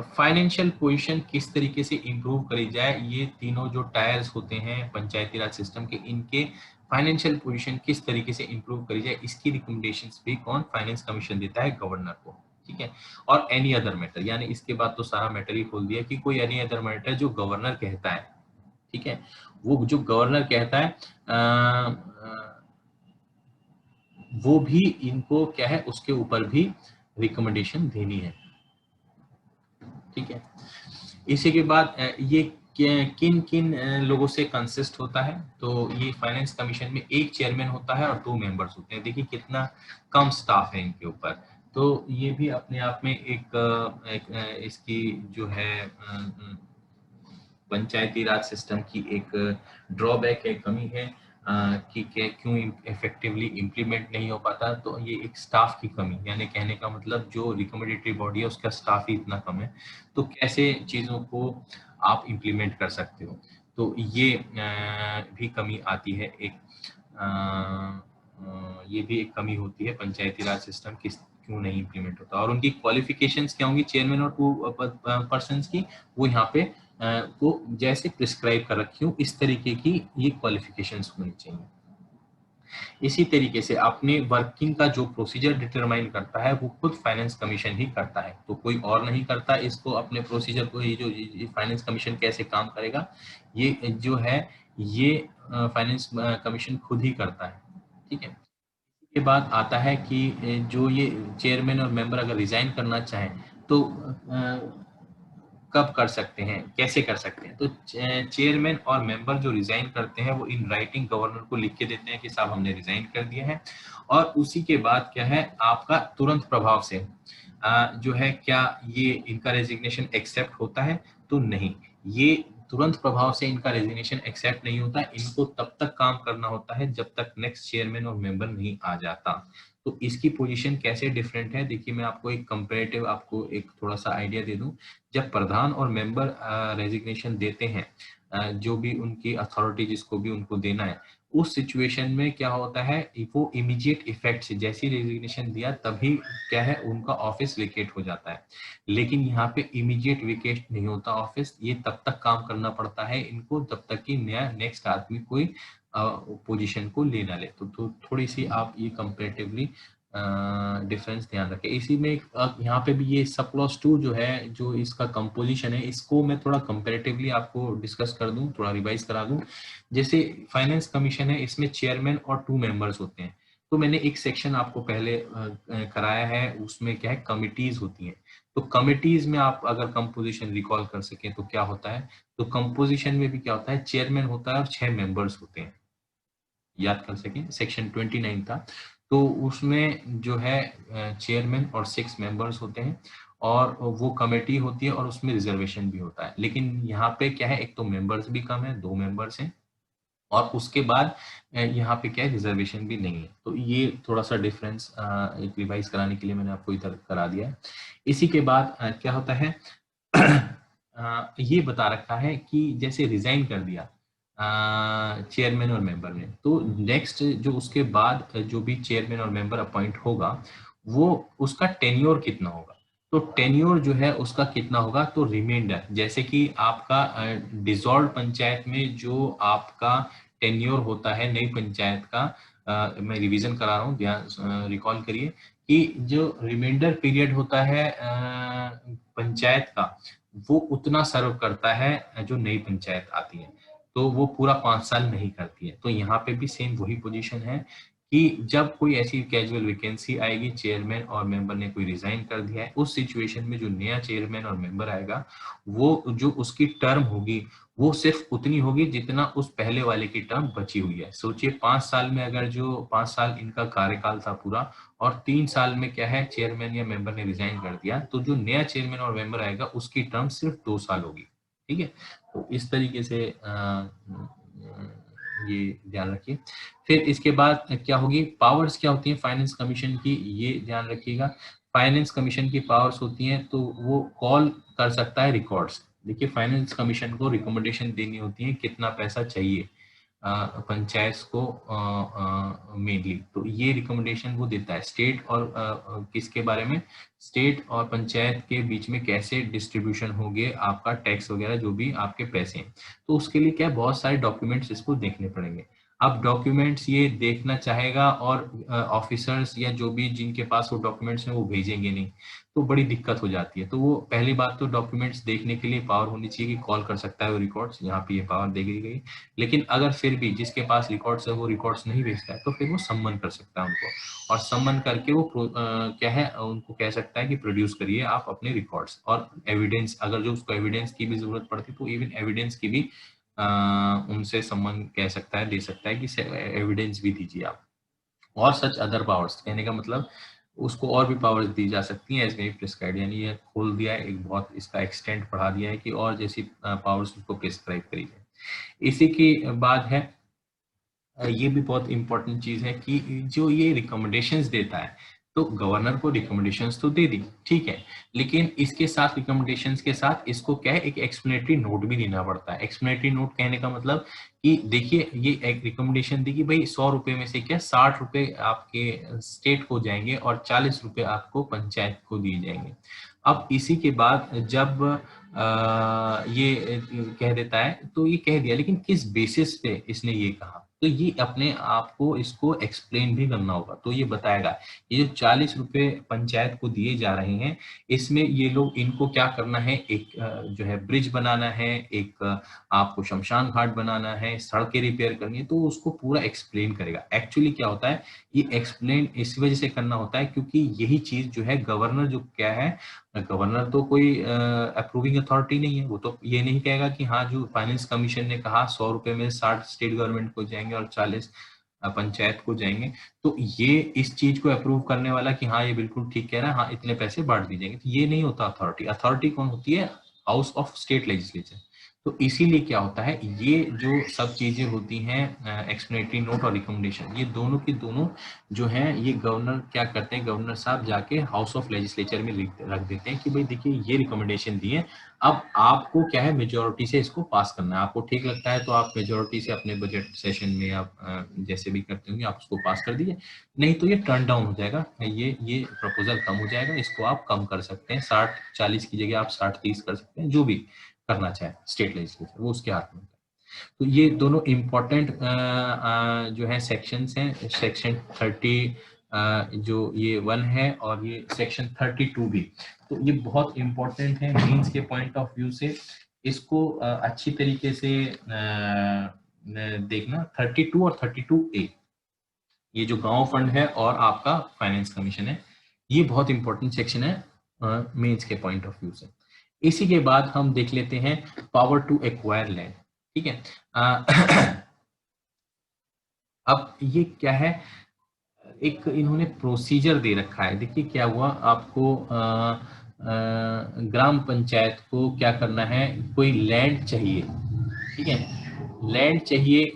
फाइनेंशियल पोजीशन किस तरीके से इंप्रूव करी जाए, ये तीनों जो टायर्स होते हैं पंचायती राज सिस्टम के, इनके फाइनेंशियल पोजीशन किस तरीके से इंप्रूव करी जाए, इसकी रिकमेंडेशंस भी कौन, फाइनेंस कमीशन देता है गवर्नर को, ठीक है। और एनी अदर मैटर, यानी इसके बाद तो सारा मैटर ही खोल दिया कि कोई एनी अदर मैटर जो गवर्नर कहता है, ठीक है, वो जो गवर्नर कहता है वो भी इनको क्या है, उसके ऊपर भी रिकमेंडेशन देनी है, ठीक है। इसी के बाद ये किन किन लोगों से कंसिस्ट होता है, तो ये फाइनेंस कमीशन में एक चेयरमैन होता है और 2 मेंबर्स होते हैं। देखिए कितना कम स्टाफ है इनके ऊपर, तो ये भी अपने आप में एक इसकी जो है पंचायती राज सिस्टम की एक ड्रॉबैक है, कमी है कि क्यों इफेक्टिवली इम्प्लीमेंट नहीं हो पाता, तो ये एक स्टाफ की कमी, यानी कहने का मतलब जो रिकमेंडेटरी बॉडी है उसका स्टाफ ही इतना कम है, तो कैसे चीज़ों को आप इम्प्लीमेंट कर सकते हो, तो ये भी कमी आती है एक, ये भी एक कमी होती है पंचायती राज सिस्टम किस क्यों नहीं इम्प्लीमेंट होता। और उनकी क्वालिफिकेशंस क्या होंगी चेयरमैन और 2 पर्सन्स की, वो यहाँ पे को जैसे प्रिस्क्राइब कर रखी हूँ इस तरीके की ये क्वालिफिकेशंस होनी चाहिए। इसी तरीके से अपने वर्किंग का जो प्रोसीजर डिटरमाइन करता है वो खुद फाइनेंस कमीशन ही करता है, तो कोई और नहीं करता इसको, अपने प्रोसीजर को, ये जो फाइनेंस कमीशन कैसे काम करेगा ये जो है ये फाइनेंस कमीशन खुद ही करता है, ठीक है। के बाद आता है कि जो ये चेयरमैन और मेंबर अगर रिजाइन करना चाहें तो कब कर सकते हैं, कैसे कर सकते हैं, तो चेयरमैन और मेंबर जो रिजाइन करते हैं वो इन राइटिंग गवर्नर को लिख के देते हैं कि साहब हमने रिजाइन कर दिया है, और उसी के बाद क्या है आपका तुरंत प्रभाव से जो है क्या ये इनका रेजिग्नेशन एक्सेप्ट होता है, तो नहीं, ये तुरंत प्रभाव से इनका रेजिग्नेशन एक्सेप्ट नहीं होता, इनको तब तक काम करना होता है जब तक नेक्स्ट चेयरमैन और मेंबर नहीं आ जाता। तो इसकी पोजीशन कैसे डिफरेंट है, देखिए मैं आपको एक कंपैरेटिव, आपको एक थोड़ा सा आइडिया दे दूं। जब प्रधान और मेंबर रेजिग्नेशन देते हैं, जो भी उनकी अथॉरिटी जिसको भी उनको देना है, उस सिचुएशन में क्या होता है, वो इमीडिएट इफेक्ट से जैसी रेजिग्नेशन दिया तभी क्या है उनका ऑफिस वेकेट हो जाता है, लेकिन यहाँ पे इमीडिएट वेकेट नहीं होता ऑफिस, ये तब तक काम करना पड़ता है इनको तब तक कि नया नेक्स्ट आदमी कोई पोजीशन को ले ना ले, तो थोड़ी सी आप ये कंपेरेटिवली डिफरेंस ध्यान रखें। इसी में यहाँ पे भी ये सब क्लॉज 2 जो है, जो इसका कंपोजिशन है, इसको मैं थोड़ा कंपेरेटिवली आपको डिस्कस कर दूं, थोड़ा रिवाइज करा दूं। जैसे फाइनेंस कमीशन है, इसमें चेयरमैन और 2 मेंबर्स होते हैं, तो मैंने एक सेक्शन आपको पहले कराया है, उसमें क्या है कमिटीज होती हैं, तो कमिटीज में आप अगर कंपोजिशन रिकॉल कर सकें तो क्या होता है, तो कंपोजिशन में भी क्या होता है, चेयरमैन होता है और 6 मेंबर्स होते हैं, याद कर सकें सेक्शन 29 था, तो उसमें जो है चेयरमैन और 6 मेंबर्स होते हैं, और वो कमेटी होती है और उसमें रिजर्वेशन भी होता है, लेकिन यहाँ पे क्या है, एक तो मेंबर्स भी कम है, 2 मेंबर्स हैं, और उसके बाद यहाँ पे क्या है, रिजर्वेशन भी नहीं है, तो ये थोड़ा सा डिफरेंस एक रिवाइज कराने के लिए मैंने आपको इधर करा दिया है। इसी के बाद क्या होता है ये बता रखा है कि जैसे रिजाइन कर दिया चेयरमैन और मेंबर ने, तो नेक्स्ट जो उसके बाद जो भी चेयरमैन और मेंबर अपॉइंट होगा वो उसका टेन्योर कितना होगा, तो टेन्योर जो है उसका कितना होगा, तो रिमाइंडर, जैसे कि आपका डिसॉल्व पंचायत में जो आपका टेन्योर होता है नई पंचायत का, मैं रिवीजन करा रहा हूँ, ध्यान रिकॉल करिए कि जो रिमाइंडर पीरियड होता है पंचायत का, वो उतना सर्व करता है जो नई पंचायत आती है, तो वो पूरा 5 साल नहीं करती है। तो यहाँ पे भी सेम वही पोजीशन है कि जब कोई ऐसी कैजुअल वैकेंसी आएगी, चेयरमैन और मेंबर ने कोई रिजाइन कर दिया है, उस सिचुएशन में जो नया चेयरमैन और मेंबर आएगा वो जो उसकी टर्म होगी वो सिर्फ उतनी होगी जितना उस पहले वाले की टर्म बची हुई है। सोचिए 5 साल में अगर जो 5 साल इनका कार्यकाल था पूरा, और 3 साल में क्या है चेयरमैन या मेंबर ने रिजाइन कर दिया, तो जो नया चेयरमैन और मेंबर आएगा उसकी टर्म सिर्फ 2 साल होगी, ठीक है। तो इस तरीके से ये ध्यान रखिए। फिर इसके बाद क्या होगी, पावर्स क्या होती हैं फाइनेंस कमीशन की, ये ध्यान रखिएगा। फाइनेंस कमीशन की पावर्स होती हैं तो वो कॉल कर सकता है रिकॉर्ड्स, देखिए फाइनेंस कमीशन को रिकमेंडेशन देनी होती है कितना पैसा चाहिए, पंचायत को मेनली, तो ये रिकमेंडेशन वो देता है स्टेट और किसके बारे में, स्टेट और पंचायत के बीच में कैसे डिस्ट्रीब्यूशन होंगे आपका टैक्स वगैरह जो भी आपके पैसे हैं। तो उसके लिए क्या बहुत सारे डॉक्यूमेंट्स इसको देखने पड़ेंगे। अब डॉक्यूमेंट्स ये देखना चाहेगा और ऑफिसर्स या जो भी जिनके पास वो डॉक्यूमेंट्स हैं वो भेजेंगे नहीं, तो बड़ी दिक्कत हो जाती है। तो वो पहली बात तो डॉक्यूमेंट्स देखने के लिए पावर होनी चाहिए कि कॉल कर सकता है वो रिकॉर्ड्स, यहाँ पे ये पावर दे दी गई। लेकिन अगर फिर भी जिसके पास रिकॉर्ड्स है वो रिकॉर्ड्स नहीं भेजता है तो फिर वो सम्मन कर सकता है उनको, और सम्मन करके वो क्या है उनको कह सकता है कि प्रोड्यूस करिए आप अपने रिकॉर्ड्स और एविडेंस, अगर जो उसको एविडेंस की भी जरूरत पड़ती तो इवन एविडेंस की भी उनसे सम्मन कह सकता है, दे सकता है कि एविडेंस भी दीजिए आप। और सच अदर पावर्स कहने का मतलब उसको और भी पावर्स दी जा सकती हैं एज मे प्रिस्क्राइब, यानी ये खोल दिया है एक बहुत, इसका एक्सटेंट बढ़ा दिया है कि और जैसी पावर्स उसको प्रिस्क्राइब करी जाए। इसी की बात है, ये भी बहुत इंपॉर्टेंट चीज है कि जो ये रिकमेंडेशंस देता है, तो गवर्नर को रिकमेंडेशंस तो दे दी ठीक है, लेकिन इसके साथ रिकमेंडेशंस के साथ इसको क्या है एक एक्सप्लेनेटरी नोट भी देना पड़ता है। एक्सप्लेनेटरी नोट कहने का मतलब कि देखिए ये एक रिकमेंडेशन दी कि भाई 100 रुपए में से क्या 60 रुपए आपके स्टेट को जाएंगे और 40 रुपए आपको पंचायत को दिए जाएंगे। अब इसी के बाद जब ये कह देता है तो ये कह दिया, लेकिन किस बेसिस पे इसने ये कहा, तो ये अपने आप को इसको एक्सप्लेन भी करना होगा। तो ये बताएगा ये जो 40 रुपए पंचायत को दिए जा रहे हैं, इसमें ये लोग इनको क्या करना है, एक जो है ब्रिज बनाना है, एक आपको शमशान घाट बनाना है, सड़कें रिपेयर करनी है, तो उसको पूरा एक्सप्लेन करेगा। एक्चुअली क्या होता है, ये एक्सप्लेन इस वजह से करना होता है क्योंकि यही चीज जो है गवर्नर जो क्या है, गवर्नर तो कोई अप्रूविंग अथॉरिटी नहीं है, वो तो ये नहीं कहेगा कि हाँ जो फाइनेंस कमीशन ने कहा 100 रुपए में 60 स्टेट गवर्नमेंट को जाएंगे और 40 पंचायत को जाएंगे, तो ये इस चीज को अप्रूव करने वाला कि हाँ ये बिल्कुल ठीक कह रहा है, हाँ इतने पैसे बांट दी जाएंगे, तो ये नहीं होता अथॉरिटी। अथॉरिटी कौन होती है, हाउस ऑफ स्टेट लेजिस्लेचर। तो इसीलिए क्या होता है, ये जो सब चीजें होती हैं एक्सप्लेनेटरी नोट और रिकमेंडेशन, ये दोनों की दोनों जो है ये गवर्नर क्या करते हैं, गवर्नर साहब जाके हाउस ऑफ लेजिस्लेचर में रख देते हैं कि भाई देखिए ये रिकमेंडेशन दिए, अब आपको क्या है मेजोरिटी से इसको पास करना है। आपको ठीक लगता है तो आप मेजोरिटी से अपने बजट सेशन में आप जैसे भी करते होंगे आप उसको पास कर दीजिए, नहीं तो ये टर्न डाउन हो जाएगा, ये प्रपोजल कम हो जाएगा, इसको आप कम कर सकते हैं, 60-40 की जगह आप 60-30 कर सकते हैं, जो भी करना चाहे स्टेट लेजिस्लेचर वो उसके हाथ में होता है। तो ये दोनों इम्पोर्टेंट जो है सेक्शंस हैं, सेक्शन 30 जो ये 1 है और ये सेक्शन 32 भी, तो ये बहुत इम्पोर्टेंट है मीन्स के पॉइंट ऑफ व्यू से। इसको अच्छी तरीके से देखना। 32 और 32A, ये जो गांव फंड है और आपका फाइनेंस कमीशन है, ये बहुत इंपॉर्टेंट सेक्शन है मेंस के पॉइंट ऑफ व्यू से। इसी के बाद हम देख लेते हैं पावर टू एक्वायर लैंड, ठीक है। अब ये क्या है, एक इन्होंने प्रोसीजर दे रखा है। देखिए क्या हुआ, आपको ग्राम पंचायत को क्या करना है, कोई लैंड चाहिए, ठीक है, लैंड चाहिए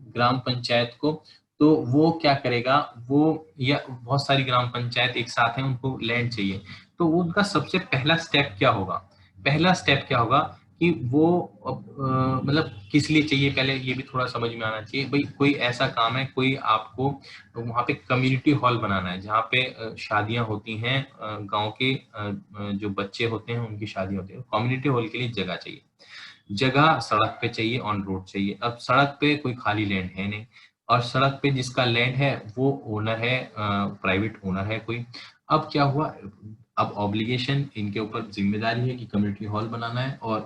ग्राम पंचायत को, तो वो क्या करेगा, वो या बहुत सारी ग्राम पंचायत एक साथ हैं उनको लैंड चाहिए, तो वो उनका सबसे पहला स्टेप क्या होगा, पहला स्टेप क्या होगा कि वो मतलब किस लिए चाहिए, पहले ये भी थोड़ा समझ में आना चाहिए। भाई कोई ऐसा काम है, कोई आपको वहाँ पे कम्युनिटी हॉल बनाना है जहाँ पे शादियां होती हैं, गांव के जो बच्चे होते हैं उनकी शादियां होती है, कम्युनिटी हॉल के लिए जगह चाहिए, जगह सड़क पे चाहिए, ऑन रोड चाहिए। अब सड़क पे कोई खाली लैंड है नहीं, और सड़क पे जिसका लैंड है वो ओनर है, प्राइवेट ओनर है कोई। अब क्या हुआ, अब ऑब्लिगेशन इनके ऊपर जिम्मेदारी है कि कम्युनिटी हॉल बनाना है, और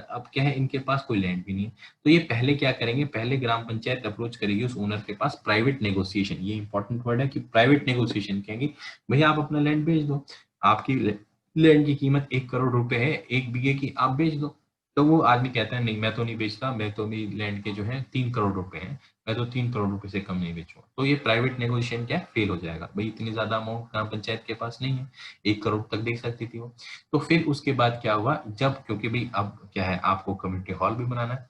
अब क्या है इनके पास कोई लैंड भी नहीं है, तो ये पहले क्या करेंगे, पहले ग्राम पंचायत अप्रोच करेगी उस ओनर के पास, प्राइवेट नेगोशिएशन, ये इंपॉर्टेंट वर्ड है कि प्राइवेट नेगोशिएशन, कहेंगे भैया आप अपना लैंड बेच दो, आपकी लैंड की कीमत 1 करोड़ रुपए है, 1 बीघे की, आप बेच दो। तो वो आदमी कहता है नहीं मैं तो नहीं बेचता, मैं तो मेरी लैंड के जो है 3 करोड़ रुपए हैं, मैं तो 3 करोड़ रुपए से कम नहीं बेचूंगा। तो ये प्राइवेट नेगोशिएशन क्या फेल हो जाएगा, भाई इतनी ज्यादा अमाउंट ग्राम पंचायत के पास नहीं है, 1 करोड़ तक दे सकती थी वो। तो फिर उसके बाद क्या हुआ, जब क्योंकि भाई अब क्या है आपको कम्युनिटी हॉल भी बनाना है,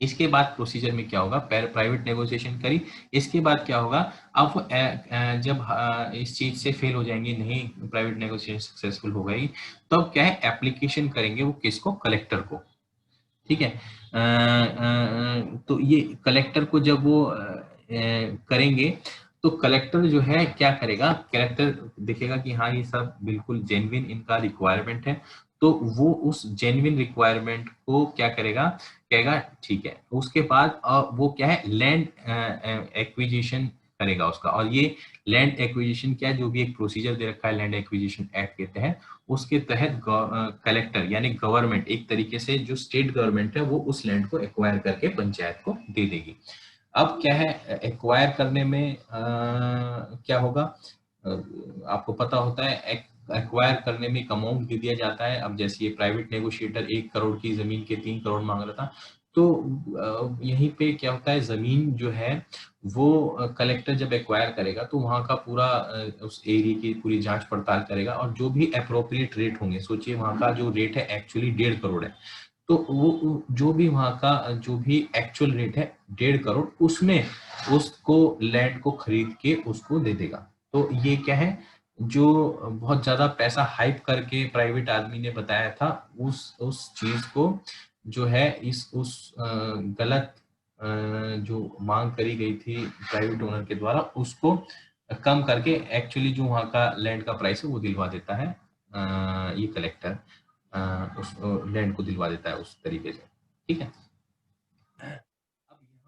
इसके बाद प्रोसीजर में क्या होगा, प्राइवेट नेगोशिएशन करी, इसके बाद क्या होगा, अब जब इस चीज से फेल हो जाएंगे, नहीं प्राइवेट नेगोशिएशन सक्सेसफुल हो गई, तो अब क्या है एप्लीकेशन करेंगे वो किसको, कलेक्टर को, ठीक है। तो ये कलेक्टर को जब वो करेंगे तो कलेक्टर जो है क्या करेगा, कलेक्टर देखेगा कि हाँ ये सब बिल्कुल जेन्युइन इनका रिक्वायरमेंट है, तो वो उस जेन्युइन रिक्वायरमेंट को क्या करेगा, कहेगा ठीक है। उसके बाद वो क्या है, लैंड एक्विजिशन करेगा उसका। और ये लैंड एक्विजिशन क्या है, जो भी एक प्रोसीजर दे रखा है लैंड एक्विजिशन एक्ट के तहत, उसके तहत कलेक्टर यानी गवर्नमेंट, एक तरीके से जो स्टेट गवर्नमेंट है वो उस लैंड को एक्वायर करके पंचायत को दे देगी। अब क्या है, एक्वायर करने में क्या होगा, आपको पता होता है एक्वायर करने में एक अमाउंट दे दिया जाता है। अब जैसे ये प्राइवेट नेगोशिएटर 1 करोड़ की जमीन के 3 करोड़ मांग रहा था, तो यहीं पे क्या होता है, जमीन जो है वो कलेक्टर जब एक्वायर करेगा तो वहां का पूरा उस एरिया की पूरी जांच पड़ताल करेगा, और जो भी अप्रोप्रिएट रेट होंगे, सोचिए वहां का जो रेट है एक्चुअली 1.5 करोड़ है, तो वो जो भी वहां का जो भी एक्चुअल रेट है 1.5 करोड़, उसमें उसको लैंड को खरीद के उसको दे देगा। तो ये क्या है, जो बहुत ज्यादा पैसा हाइप करके प्राइवेट आदमी ने बताया था, उस चीज को जो है इस उस गलत जो मांग करी गई थी प्राइवेट ओनर के द्वारा, उसको कम करके एक्चुअली जो वहां का लैंड का प्राइस है वो दिलवा देता है ये कलेक्टर, उस लैंड को दिलवा देता है उस तरीके से। ठीक है। अब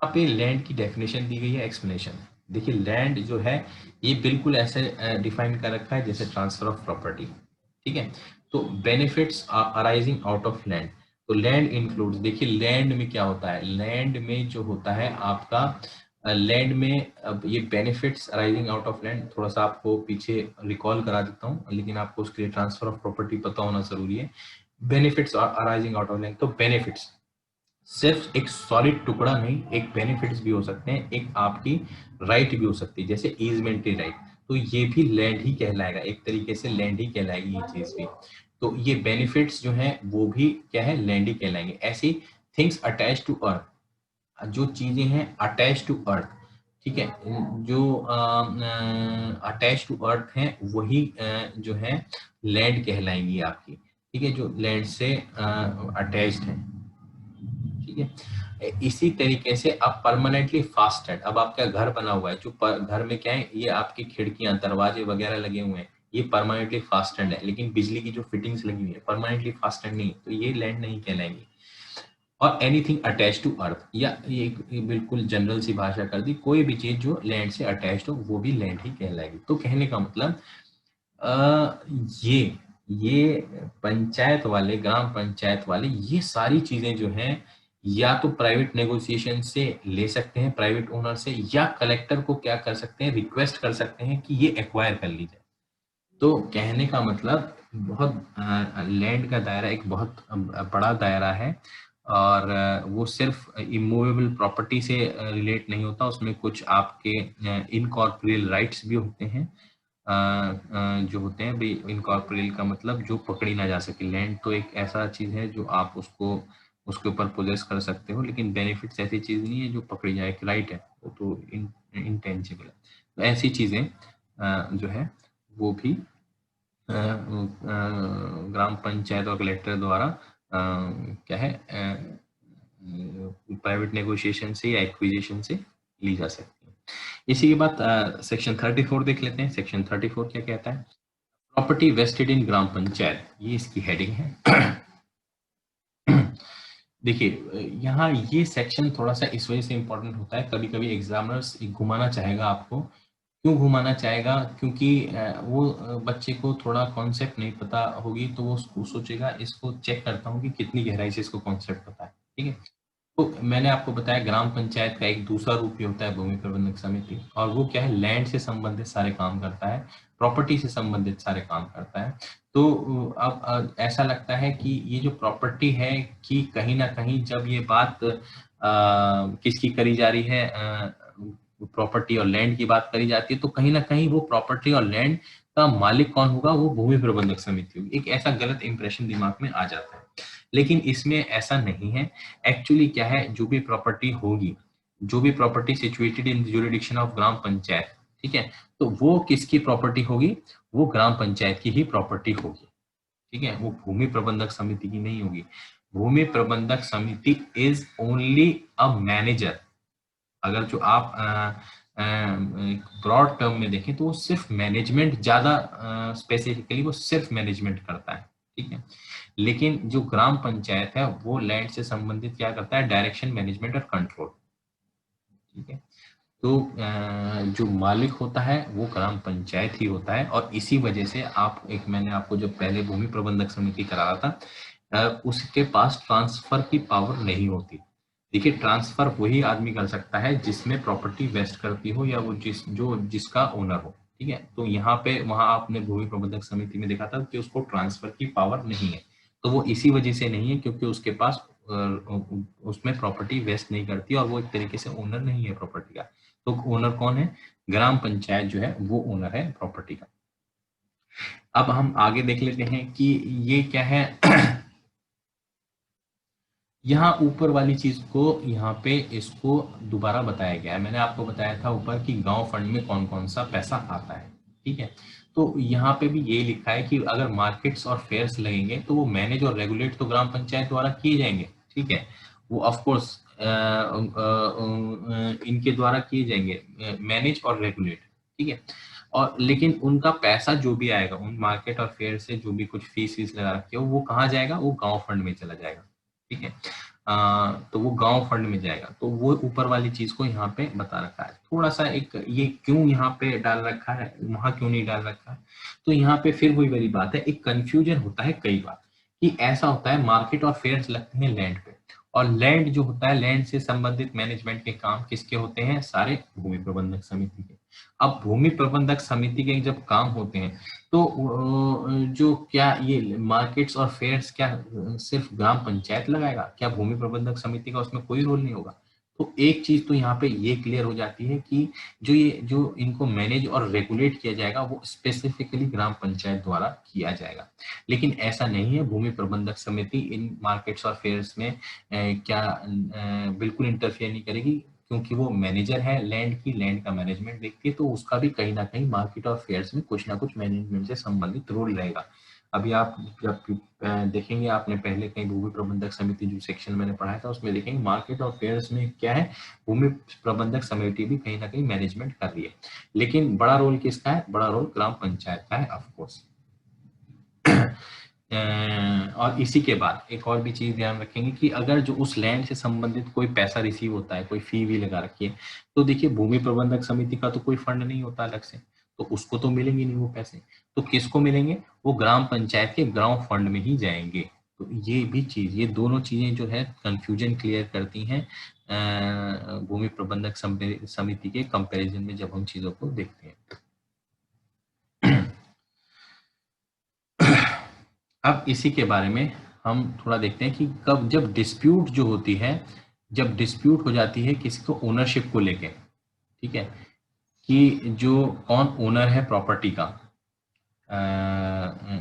यहाँ पे लैंड की डेफिनेशन दी गई है, एक्सप्लेनेशन। देखिए लैंड जो है ये बिल्कुल ऐसे डिफाइन कर रखा है जैसे ट्रांसफर ऑफ प्रॉपर्टी। ठीक है। तो benefits arising out of land, तो लैंड इंक्लूड्स, देखिए लैंड में क्या होता है, लैंड में जो होता है आपका लैंड में, अब ये benefits arising out of land थोड़ा सा आपको पीछे रिकॉल करा देता हूँ, लेकिन आपको उसके लिए ट्रांसफर ऑफ प्रॉपर्टी पता होना जरूरी है। Benefits arising out of land, तो बेनिफिट्स सिर्फ एक सॉलिड टुकड़ा नहीं, एक बेनिफिट्स भी हो सकते हैं, एक आपकी राइट भी हो सकती है, जैसे ईजमेंटरी राइट, तो ये भी लैंड ही कहलाएगा, एक तरीके से लैंड ही कहलाएगी ये चीज भी। तो ये बेनिफिट्स जो है वो भी क्या है, लैंड ही कहलाएंगे। ऐसी थिंग्स अटैच टू अर्थ, जो चीजें हैं अटैच टू अर्थ, ठीक है, जो अटैच टू अर्थ हैं वही जो है लैंड कहलाएंगी आपकी। ठीक है, जो लैंड से अटैच्ड है। ठीक है। इसी तरीके से अब परमानेंटली फास्टेड, अब आपका घर बना हुआ है, जो घर में क्या है, ये आपकी खिड़कियां दरवाजे वगैरह लगे हुए हैं, ये परमानेंटली फास्टेड है, लेकिन बिजली की जो फिटिंग्स लगी हुई है परमानेंटली फास्टेड नहीं, तो ये लैंड नहीं कहलाएंगी। और एनीथिंग अटैच टू अर्थ, या ये बिल्कुल जनरल सी भाषा कर दी, कोई भी चीज जो लैंड से अटैच्ड हो वो भी लैंड ही कहलाएगी। तो कहने का मतलब ये पंचायत वाले, ग्राम पंचायत वाले, ये सारी चीजें जो हैं या तो प्राइवेट नेगोशिएशन से ले सकते हैं प्राइवेट ओनर से, या कलेक्टर को क्या कर सकते हैं, रिक्वेस्ट कर सकते हैं कि ये एक्वायर कर ली जाए। तो कहने का मतलब बहुत लैंड का दायरा एक बहुत बड़ा दायरा है, और वो सिर्फ इमूवेबल प्रॉपर्टी से रिलेट नहीं होता, उसमें कुछ आपके इनकॉर्पोरियल राइट्स भी होते हैं, जो होते हैं भाई। इनकॉर्पोरियल का मतलब जो पकड़ी ना जा सके। लैंड तो एक ऐसा चीज है जो आप उसको उसके ऊपर पोजेस कर सकते हो, लेकिन बेनिफिट्स ऐसी चीज नहीं है जो पकड़ी जाए, एक राइट है, वो तो इनटेंजिबल है। तो ऐसी चीजें जो है वो भी ग्राम पंचायत और कलेक्टर द्वारा क्या है, प्राइवेट नेगोशिएशन से या एक्विजिशन से ली जा सकती है। इसी के बाद सेक्शन 34 देख लेते हैं। सेक्शन 34 क्या कहता है, प्रॉपर्टी वेस्टेड इन ग्राम पंचायत, ये इसकी हेडिंग है। देखिए यहाँ ये सेक्शन थोड़ा सा इस वजह से इंपॉर्टेंट होता है, कभी कभी एग्जामिनर्स घुमाना चाहेगा आपको। क्यों घुमाना चाहेगा, क्योंकि वो बच्चे को थोड़ा कॉन्सेप्ट नहीं पता होगी, तो वो सोचेगा इसको चेक करता हूँ कि कितनी गहराई से इसको कॉन्सेप्ट पता है। ठीक है। तो मैंने आपको बताया ग्राम पंचायत का एक दूसरा रूप भी होता है भूमि प्रबंधक समिति, और वो क्या है, लैंड से संबंधित सारे काम करता है, प्रॉपर्टी से संबंधित सारे काम करता है। तो अब ऐसा लगता है कि ये जो प्रॉपर्टी है, कि कहीं ना कहीं जब ये बात किसकी करी जा रही है, प्रॉपर्टी और लैंड की बात करी जाती है, तो कहीं ना कहीं वो प्रॉपर्टी और लैंड का मालिक कौन होगा, वो भूमि प्रबंधक समिति होगी। एक ऐसा गलत इंप्रेशन दिमाग में आ जाता है, लेकिन इसमें ऐसा नहीं है। एक्चुअली क्या है, जो भी प्रॉपर्टी होगी, जो भी property situated in jurisdiction of gram panchayat, ठीक है, तो वो किसकी प्रॉपर्टी होगी, वो ग्राम पंचायत की ही प्रॉपर्टी होगी। ठीक है, वो भूमि प्रबंधक समिति की नहीं होगी। भूमि प्रबंधक समिति इज ओनली अ मैनेजर। अगर जो आप ब्रॉड टर्म में देखें तो वो सिर्फ मैनेजमेंट, ज्यादा स्पेसिफिकली वो सिर्फ मैनेजमेंट करता है, ठीक है। लेकिन जो ग्राम पंचायत है वो लैंड से संबंधित क्या करता है, डायरेक्शन, मैनेजमेंट और कंट्रोल, ठीक है। तो जो मालिक होता है वो ग्राम पंचायत ही होता है, और इसी वजह से आप एक, मैंने आपको जो पहले भूमि प्रबंधक समिति करा रहा था, उसके पास ट्रांसफर की पावर नहीं होती। देखिए, ट्रांसफर वही आदमी कर सकता है जिसमें प्रॉपर्टी वेस्ट करती हो या वो जिसका ओनर हो, ठीक है। तो यहाँ पे वहां आपने भूमि प्रबंधक समिति में देखा था कि उसको ट्रांसफर की पावर नहीं है। तो वो इसी वजह से नहीं है क्योंकि उसके पास उसमें प्रॉपर्टी वेस्ट नहीं करती और वो एक तरीके से ओनर नहीं है प्रॉपर्टी का। तो ओनर कौन है, ग्राम पंचायत जो है वो ओनर है प्रॉपर्टी का। अब हम आगे देख लेते हैं कि ये क्या है। यहाँ ऊपर वाली चीज को यहाँ पे इसको दोबारा बताया गया है। मैंने आपको बताया था ऊपर कि गांव फंड में कौन कौन सा पैसा आता है, ठीक है। तो यहाँ पे भी ये लिखा है कि अगर मार्केट्स और फेयर्स लगेंगे तो वो मैनेज और रेगुलेट तो ग्राम पंचायत द्वारा किए जाएंगे, ठीक है। वो ऑफ कोर्स इनके द्वारा किए जाएंगे, मैनेज और रेगुलेट, ठीक है। और लेकिन उनका पैसा जो भी आएगा उन मार्केट और फेयर से, जो भी कुछ फीस वीस लगा रखी है, वो कहाँ जाएगा, वो गांव फंड में चला जाएगा, ठीक है। तो वो गांव फंड में जाएगा। तो वो ऊपर वाली चीज को यहाँ पे बता रखा है। थोड़ा सा एक ये क्यों यहाँ पे डाल रखा है, वहां क्यों नहीं डाल रखा है, तो यहाँ पे फिर वही वाली बात है, एक कंफ्यूजन होता है कई बार कि ऐसा होता है मार्केट और फेयर्स लगते हैं लैंड पे, और लैंड जो होता है, लैंड से संबंधित मैनेजमेंट के काम किसके होते हैं, सारे भूमि प्रबंधक समिति के। अब भूमि प्रबंधक समिति के जब काम होते हैं तो जो क्या ये मार्केट्स और फेयर्स क्या सिर्फ ग्राम पंचायत लगाएगा, क्या भूमि प्रबंधक समिति का उसमें कोई रोल नहीं होगा। तो एक चीज तो यहाँ पे ये क्लियर हो जाती है कि जो इनको मैनेज और रेगुलेट किया जाएगा वो स्पेसिफिकली ग्राम पंचायत द्वारा किया जाएगा। लेकिन ऐसा नहीं है, भूमि प्रबंधक समिति इन मार्केट्स और फेयर्स में बिल्कुल इंटरफेयर नहीं करेगी, क्योंकि वो मैनेजर है लैंड की, लैंड का मैनेजमेंट देखती है, तो उसका भी कहीं ना कहीं मार्केट और फेयर्स में कुछ ना कुछ मैनेजमेंट से संबंधित रोल रहेगा। अभी आप जब देखेंगे, आपने पहले कहीं भूमि प्रबंधक समिति जो सेक्शन मैंने पढ़ाया था उसमें देखेंगे मार्केट और फेयर्स में क्या है, भूमि प्रबंधक समिति भी कहीं ना कहीं मैनेजमेंट कर रही है। लेकिन बड़ा रोल किसका है, बड़ा रोल ग्राम पंचायत का है ऑफकोर्स। और इसी के बाद एक और भी चीज ध्यान रखेंगे कि अगर जो उस लैंड से संबंधित कोई पैसा रिसीव होता है, कोई फी भी लगा रखी है, तो देखिए भूमि प्रबंधक समिति का तो कोई फंड नहीं होता अलग से, तो उसको तो मिलेंगे नहीं वो पैसे। तो किसको मिलेंगे, वो ग्राम पंचायत के ग्राम फंड में ही जाएंगे। तो ये भी चीज, ये दोनों चीजें जो है कंफ्यूजन क्लियर करती हैं भूमि प्रबंधक समिति के कंपैरिजन में जब हम चीजों को देखते हैं। अब इसी के बारे में हम थोड़ा देखते हैं कि कब जब डिस्प्यूट जो होती है, जब डिस्प्यूट हो जाती है किसी को ओनरशिप को लेके, ठीक है, कि जो कौन ओनर है प्रॉपर्टी का,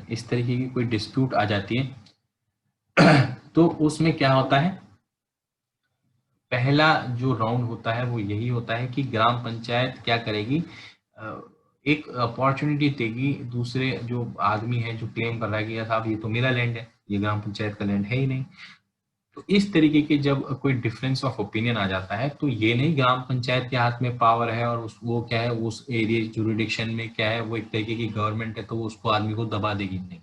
इस तरीके की कोई डिस्प्यूट आ जाती है तो उसमें क्या होता है, पहला जो राउंड होता है वो यही होता है कि ग्राम पंचायत क्या करेगी, एक अपॉर्चुनिटी देगी दूसरे जो आदमी है जो क्लेम कर रहा है कि साहब ये तो मेरा लैंड है, ये ग्राम पंचायत का लैंड है ही नहीं। तो इस तरीके के जब कोई डिफरेंस ऑफ ओपिनियन आ जाता है तो ये नहीं ग्राम पंचायत के हाथ में पावर है और वो क्या है, उस एरिया जुरिडिक्शन में क्या है, वो एक तरीके की गवर्नमेंट है तो वो उसको आदमी को दबा देगी नहीं।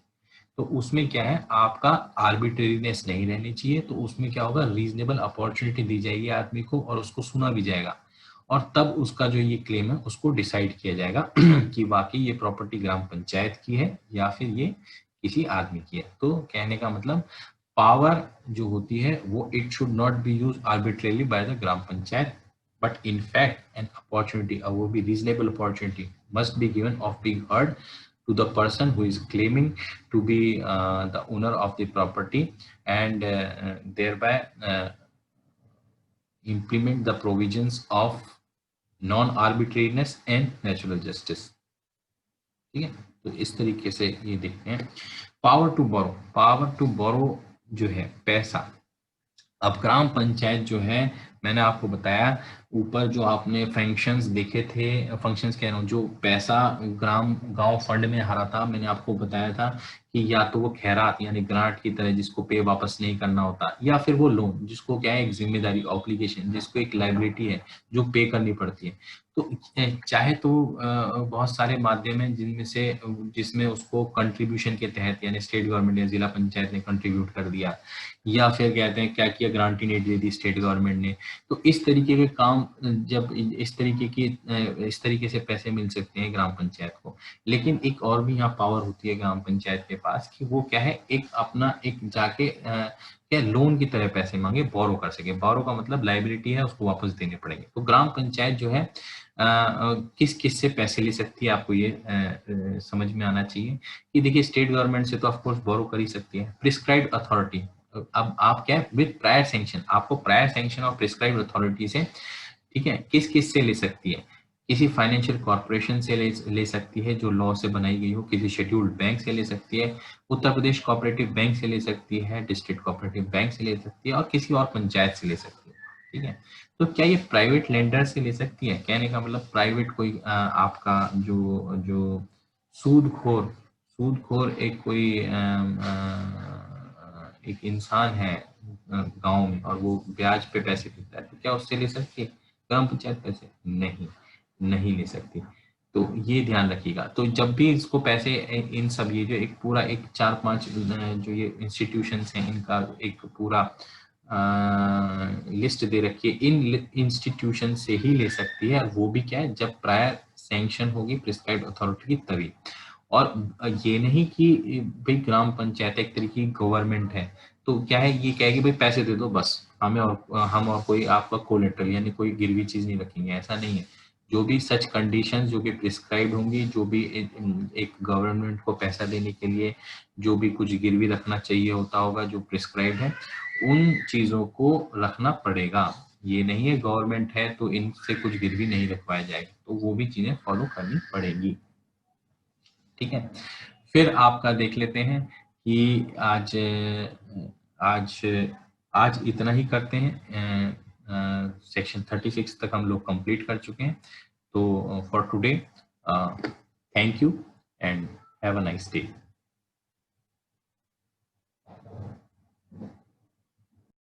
तो उसमें क्या है, आपका आर्बिट्रेरीनेस नहीं रहनी चाहिए। तो उसमें क्या होगा, रीजनेबल अपॉर्चुनिटी दी जाएगी आदमी को और उसको सुना भी जाएगा, और तब उसका जो ये क्लेम है उसको डिसाइड किया जाएगा कि वाकई ये प्रॉपर्टी ग्राम पंचायत की है या फिर ये किसी आदमी की है। तो कहने का मतलब, पावर जो होती है वो it should not be use arbitrarily by the gram panchayat, but in fact an opportunity, वो भी reasonable opportunity must be given of being heard to the person who is claiming to be the owner of the property, and thereby implement the provisions of non-arbitrariness and natural justice, ठीक है। तो इस तरीके से ये देखते हैं। Power to borrow, power to borrow जो है पैसा, अब ग्राम पंचायत जो है मैंने आपको बताया ऊपर जो आपने फंक्शंस देखे थे, फंक्शंस कह रहा हूँ, जो पैसा ग्राम गांव फंड में आ रहा था, मैंने आपको बताया था कि या तो वो खैरात यानी ग्रांट की तरह जिसको पे वापस नहीं करना होता, या फिर वो लोन जिसको क्या है एक जिम्मेदारी ऑब्लिगेशन, जिसको एक लाइबिलिटी है जो पे करनी पड़ती है। तो चाहे तो बहुत सारे माध्यम हैं जिनमें से जिसमें उसको कंट्रीब्यूशन के तहत यानी स्टेट गवर्नमेंट या जिला पंचायत ने कंट्रीब्यूट कर दिया, या फिर कहते हैं क्या किया ग्रांटी नहीं दे दी स्टेट गवर्नमेंट ने। तो इस तरीके के काम जब इस तरीके से पैसे मिल सकते हैं ग्राम पंचायत को। लेकिन एक और भी यहाँ पावर होती है ग्राम पंचायत के पास कि वो क्या है एक अपना एक जाके क्या लोन की तरह पैसे मांगे, बोरो कर सके। बोरो का मतलब लाइबिलिटी है, उसको वापस देने पड़ेंगे। तो ग्राम पंचायत जो है किस किस से पैसे ले सकती है, आपको ये समझ में आना चाहिए कि देखिए स्टेट गवर्नमेंट से तो ऑफ कोर्स बोरो कर ही सकती है। प्रिस्क्राइब्ड अथॉरिटी, अब आप क्या है विद प्रायर सैंक्शन, आपको प्रायर सैंक्शन और प्रिस्क्राइब्ड अथॉरिटी से, ठीक है, किस किस से ले सकती है, किसी फाइनेंशियल कॉर्पोरेशन से ले सकती है जो लॉ से बनाई गई हो, किसी शेड्यूल्ड बैंक से ले सकती है, उत्तर प्रदेश कोऑपरेटिव बैंक से ले सकती है, डिस्ट्रिक्ट कोऑपरेटिव बैंक से ले सकती है, और किसी और पंचायत से ले सकती है। ठीक है, तो क्या ये प्राइवेट लेंडर से ले सकती है? कहने का मतलब प्राइवेट कोई आपका जो जो सूदखोर सूदखोर एक कोई एक इंसान है गांव में और वो ब्याज पे पैसे देता है, तो क्या उससे ले सकती है ग्राम पंचायत पैसे? नहीं, नहीं ले सकती। तो ये ध्यान रखिएगा। तो जब भी इसको पैसे इन सब ये जो एक पूरा एक 4-5 जो ये इंस्टीट्यूशंस हैं इनका एक पूरा लिस्ट दे रखी है, इन इंस्टीट्यूशन से ही ले सकती है। वो भी क्या है जब प्रायर सैंक्शन होगी प्रिस्क्राइब्ड अथॉरिटी की तभी। और ये नहीं कि भाई ग्राम पंचायत एक तरीके की गवर्नमेंट है तो क्या है ये कहेगी भाई पैसे दे दो बस हमें, और हम और कोई आपका कोलेटरल यानी कोई गिरवी चीज नहीं रखेंगे, ऐसा नहीं है। जो भी सच कंडीशंस जो कि प्रिस्क्राइब होंगी, जो भी एक गवर्नमेंट को पैसा देने के लिए जो भी कुछ गिरवी रखना चाहिए होता होगा जो प्रिस्क्राइब है, उन चीजों को रखना पड़ेगा। ये नहीं है गवर्नमेंट है तो इनसे कुछ गिरवी नहीं रखवाया जाएगा, तो वो भी चीजें फॉलो करनी पड़ेगी। ठीक है, फिर आपका देख लेते हैं कि आज आज इतना ही करते हैं। सेक्शन 36 तक हम लोग कंप्लीट कर चुके हैं। तो for today thank you and have a nice day.